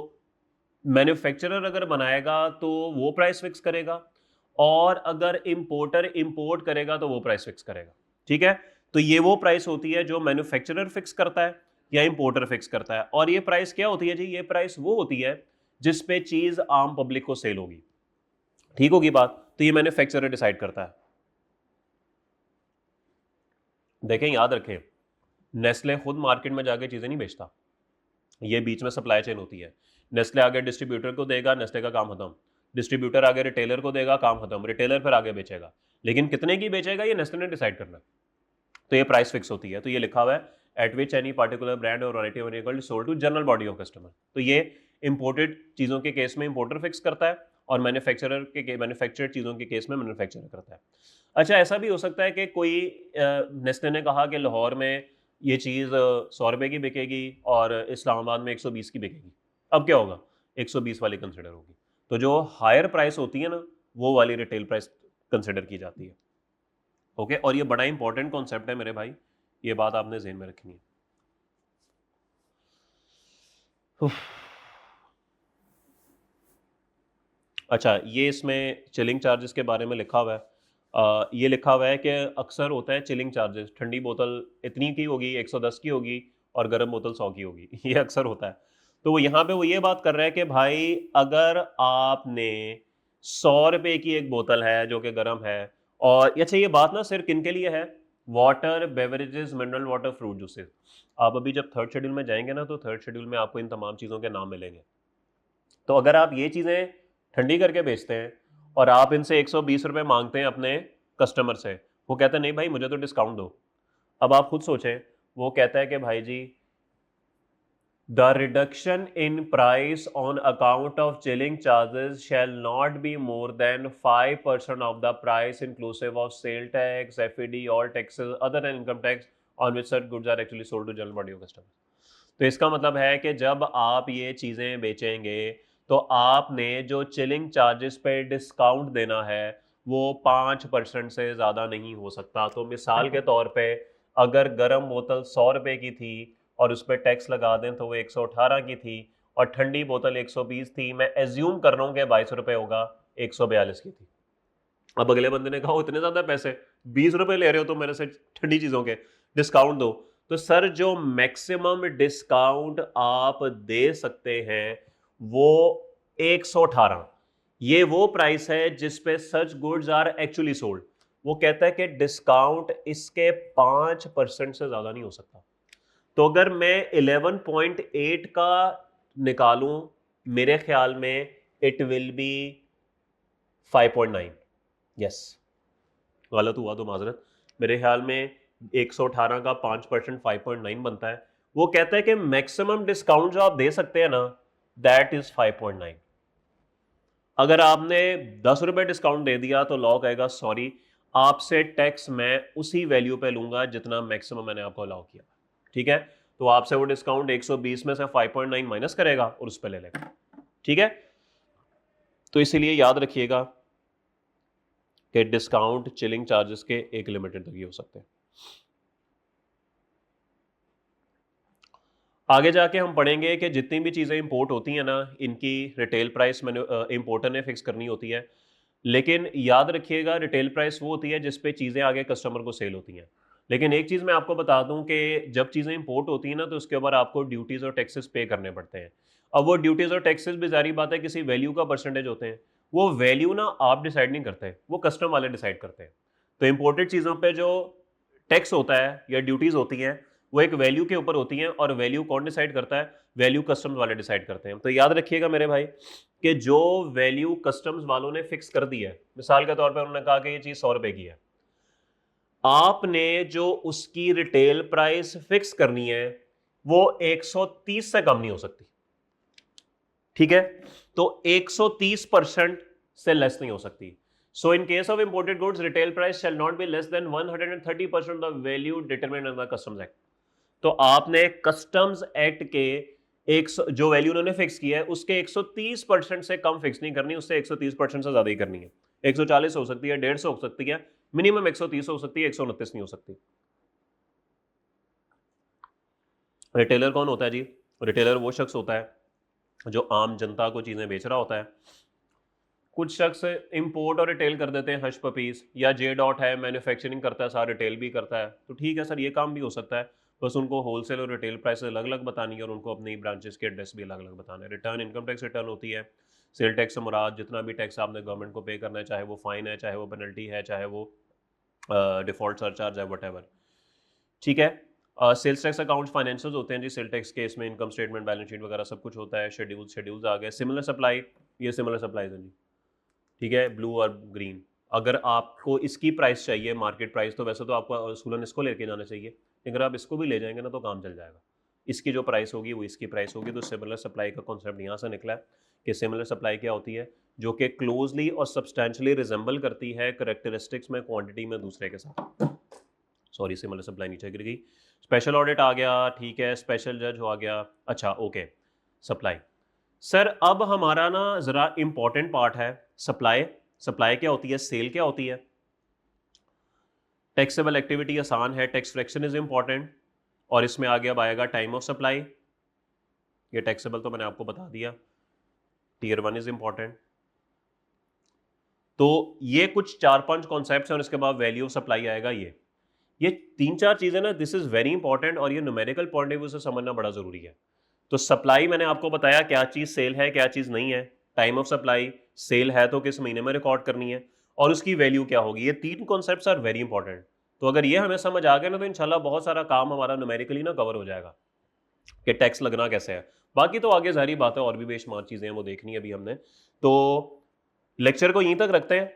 मैन्युफैक्चरर अगर बनाएगा तो वो प्राइस फिक्स करेगा, और अगर इंपोर्टर इंपोर्ट करेगा तो वो प्राइस फिक्स करेगा। ठीक है, तो ये वो प्राइस होती है जो मैन्युफैक्चरर फिक्स करता है या इंपोर्टर फिक्स करता है। और ये प्राइस क्या होती है जी? ये प्राइस वो होती है जिस पे चीज आम पब्लिक को सेल होगी। ठीक होगी बात? तो ये मैन्युफैक्चरर डिसाइड करता है। देखें, याद रखें, नेस्ले खुद मार्केट में जाके चीजें नहीं बेचता, ये बीच में सप्लाई चेन होती है। नेस्ले आगे डिस्ट्रीब्यूटर को देगा, नेस्ले का काम खत्म। डिस्ट्रीब्यूटर आगे रिटेलर को देगा, काम खत्म। रिटेलर फिर आगे बेचेगा, लेकिन कितने की बेचेगा ये नेस्ले ने डिसाइड करना है। तो ये प्राइस फिक्स होती है। तो ये लिखा हुआ है, at which any particular brand और variety of any sold to general body of customer. तो ये इंपोर्टेड चीज़ों के केस में इंपोर्टर फिक्स करता है, और मैन्युफैक्चर्ड चीज़ों के केस में मैन्युफैक्चरर करता है। अच्छा, ऐसा भी हो सकता है कि कोई नेस्ले ने कहा कि लाहौर में ये चीज़ 100 रुपये की बिकेगी और इस्लामाबाद में 120 की बिकेगी। अब क्या होगा? 120 वाली कंसिडर होगी। तो जो हायर प्राइस होती है ना, वो वाली रिटेल प्राइस कंसिडर की जाती है। ओके, और ये बड़ा इंपॉर्टेंट कॉन्सेप्ट है मेरे भाई, ये बात आपने ज़हन में रखनी है। उफ। अच्छा, ये इसमें चिलिंग चार्जेस के बारे में लिखा हुआ है। ये लिखा हुआ है कि अक्सर होता है चिलिंग चार्जेस, ठंडी बोतल इतनी की होगी, 110 की होगी, और गर्म बोतल 100 की होगी। ये अक्सर होता है। तो वो यहाँ पे वो ये बात कर रहा है कि भाई अगर आपने 100 रुपये की एक बोतल है जो कि गर्म है, और अच्छा ये बात ना सिर्फ किन के लिए है? Water, beverages, mineral water, fruit juices. आप अभी जब थर्ड शेड्यूल में जाएंगे ना, तो थर्ड शेड्यूल में आपको इन तमाम चीज़ों के नाम मिलेंगे। तो अगर आप ये चीज़ें ठंडी करके बेचते हैं और आप इनसे 120 रुपये मांगते हैं अपने कस्टमर से, वो कहते हैं नहीं भाई मुझे तो डिस्काउंट दो। अब आप खुद सोचें, वो कहता है कि भाई जी, the reduction in price on account of chilling charges shall not be more than 5% of the price inclusive of sale tax, FED, all taxes other than income tax on which such goods are actually sold to general body of customer. तो इसका मतलब है कि जब आप ये चीज़ें बेचेंगे तो आपने जो चिलिंग चार्जेस पे डिस्काउंट देना है वो 5% से ज़्यादा नहीं हो सकता। तो मिसाल के तौर पे अगर गर्म बोतल 100 रुपये की थी और उस पर टैक्स लगा दें तो वो 118 की थी, और ठंडी बोतल 120 थी, मैं एज्यूम कर रहा हूँ कि 22 रुपये होगा, 142 की थी। अब अगले बंदे ने कहा इतने ज़्यादा पैसे, 20 रुपये ले रहे हो तो मेरे से ठंडी चीज़ों के, डिस्काउंट दो। तो सर जो मैक्सिमम डिस्काउंट आप दे सकते हैं वो 118, ये वो प्राइस है जिस पे such goods are actually sold. वो कहता है कि डिस्काउंट इसके 5% से ज्यादा नहीं हो सकता। तो अगर मैं 11.8 का निकालूं, मेरे ख्याल में इट विल बी 5.9। यस, गलत हुआ तो माजरत। मेरे ख्याल में 118 का 5% 5.9 बनता है। वो कहता है कि मैक्सिमम डिस्काउंट जो आप दे सकते हैं ना, दैट इज 5.9। अगर आपने 10 रुपए डिस्काउंट दे दिया तो लॉ कहेगा सॉरी, आपसे टैक्स मैं उसी वैल्यू पे लूंगा जितना मैक्सिमम मैंने आपको अलाउ किया। ठीक है, तो आपसे वो डिस्काउंट 120 में से 5.9 माइनस करेगा और उस पर ले लेगा। ठीक है, तो इसीलिए याद रखिएगा कि डिस्काउंट चिलिंग चार्जेस के एक लिमिटेड तक ही हो सकते हैं। आगे जाके हम पढ़ेंगे कि जितनी भी चीज़ें इंपोर्ट होती हैं ना, इनकी रिटेल प्राइस मैंने इंपोर्टर ने फिक्स करनी होती है। लेकिन याद रखिएगा रिटेल प्राइस वो होती है जिस पे चीज़ें आगे कस्टमर को सेल होती हैं। लेकिन एक चीज़ मैं आपको बता दूं कि जब चीज़ें इंपोर्ट होती हैं ना, तो उसके ऊपर आपको ड्यूटीज़ और टैक्सेस पे करने पड़ते हैं। अब वो ड्यूटीज़ और टैक्सेस भी जारी बात है किसी वैल्यू का परसेंटेज होते हैं। वो वैल्यू ना आप डिसाइड नहीं करते, वो कस्टम वाले डिसाइड करते हैं। तो इंपोर्टेड चीज़ों पर जो टैक्स होता है या ड्यूटीज़ होती हैं, वो एक वैल्यू के ऊपर होती हैं, और वैल्यू कौन डिसाइड करता है? वैल्यू कस्टम्स वाले डिसाइड करते हैं। तो याद रखिएगा मेरे भाई कि जो वैल्यू कस्टम्स वालों ने फिक्स कर दी है, मिसाल के तौर पर उन्होंने कहा कि ये चीज 100 रुपए की है, आपने जो उसकी रिटेल प्राइस फिक्स करनी है वो 130 से कम नहीं हो सकती। ठीक है, तो 130% से लेस नहीं हो सकती। So in case of imported goods, retail price shall not be less than 130% of the value determined under the Customs Act. तो आपने कस्टम्स एक्ट के जो वैल्यू उन्होंने फिक्स किया है उसके 130% से कम फिक्स नहीं करनी, उससे 130% से ज्यादा ही करनी है। 140 हो सकती है, 150 हो सकती है, मिनिमम 130 हो सकती है, 129 नहीं हो सकती। रिटेलर कौन होता है जी? रिटेलर वो शख्स होता है जो आम जनता को चीजें बेच रहा होता है। कुछ शख्स इंपोर्ट और रिटेल कर देते हैं, हश पपीस, या जे डॉट है मैन्युफैक्चरिंग करता है, सारा रिटेल भी करता है, तो ठीक है सर ये काम भी हो सकता है। बस उनको होलसेल और रिटेल प्राइस अलग अलग बतानी है और उनको अपनी ब्रांचेस के एड्रेस भी अलग अलग बताना है। रिटर्न इनकम टैक्स रिटर्न होती है। सेल टैक्स से मुराद जितना भी टैक्स आपने गवर्नमेंट को पे करना है, चाहे वो फाइन है, चाहे वो पेनल्टी है, चाहे वो डिफॉल्ट सरचार्ज है, वट। ठीक है, सेल्स टैक्स अकाउंट फाइनेंशियल्स होते हैं जी। सेल टैक्स केस में इनकम स्टेटमेंट, बैलेंस शीट वगैरह सब कुछ होता है। शेड्यूल्स आ गए। सिमिलर सप्लाई, ये सिमिलर सप्लाईज हैं जी। ठीक है, ब्लू और ग्रीन। अगर आपको इसकी प्राइस चाहिए मार्केट प्राइस, तो वैसे तो आपको असूलन इसको लेके जाना चाहिए, अगर आप इसको भी ले जाएंगे ना तो काम चल जाएगा। इसकी जो प्राइस होगी वो इसकी प्राइस होगी। तो सिमिलर सप्लाई का कॉन्सेप्ट यहाँ से निकला है कि सिमिलर सप्लाई क्या होती है? जो कि क्लोजली और सब्सटेंशियली रिजेंबल करती है करेक्टरिस्टिक्स में, क्वांटिटी में दूसरे के साथ। सॉरी, सिमिलर सप्लाई नीचे गिर गई। स्पेशल ऑडिट आ गया, ठीक है, स्पेशल जज हो गया। अच्छा ओके, सप्लाई। सर अब हमारा ना जरा इंपॉर्टेंट पार्ट है सप्लाई। सप्लाई क्या होती है? सेल क्या होती है? टैक्सेबल एक्टिविटी आसान है, टैक्स फ्रैक्शन इज इंपॉर्टेंट, और इसमें आगे अब आएगा टाइम ऑफ सप्लाई। ये टैक्सेबल तो मैंने आपको बता दिया। Tier 1 is important. तो ये कुछ 4-5 कॉन्सेप्ट्स हैं और इसके बाद वैल्यू ऑफ सप्लाई आएगा। ये 3-4 चीजें ना, दिस इज वेरी इंपॉर्टेंट, और ये न्यूमेरिकल पॉइंट ऑफ व्यू से समझना बड़ा जरूरी है। तो सप्लाई मैंने आपको बताया क्या चीज सेल है, क्या चीज नहीं है। टाइम ऑफ सप्लाई, सेल है तो किस महीने में रिकॉर्ड करनी है, और उसकी वैल्यू क्या होगी। ये 3 कॉन्सेप्ट्स आर वेरी इंपॉर्टेंट। तो अगर ये हमें समझ आ गया ना, तो इंशाल्लाह बहुत सारा काम हमारा न्यूमेरिकली ना कवर हो जाएगा कि टैक्स लगना कैसे है। बाकी तो आगे जारी बात है, और भी बेशुमार चीजें हैं वो देखनी है अभी हमने। तो लेक्चर को यहीं तक रखते हैं।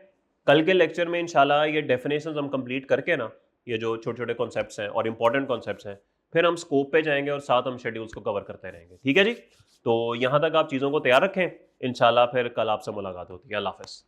कल के लेक्चर में इंशाल्लाह ये डेफिनेशंस हम कंप्लीट करके ना, ये जो छोटे छोटे कॉन्सेप्ट्स हैं और इंपॉर्टेंट कॉन्सेप्ट्स हैं, फिर हम स्कोप पे जाएंगे और साथ हम शेड्यूल्स को कवर करते रहेंगे। ठीक है जी, तो यहाँ तक आप चीज़ों को तैयार रखें। इंशाल्लाह फिर कल आपसे मुलाकात होती है। अल्लाह हाफ़िज़।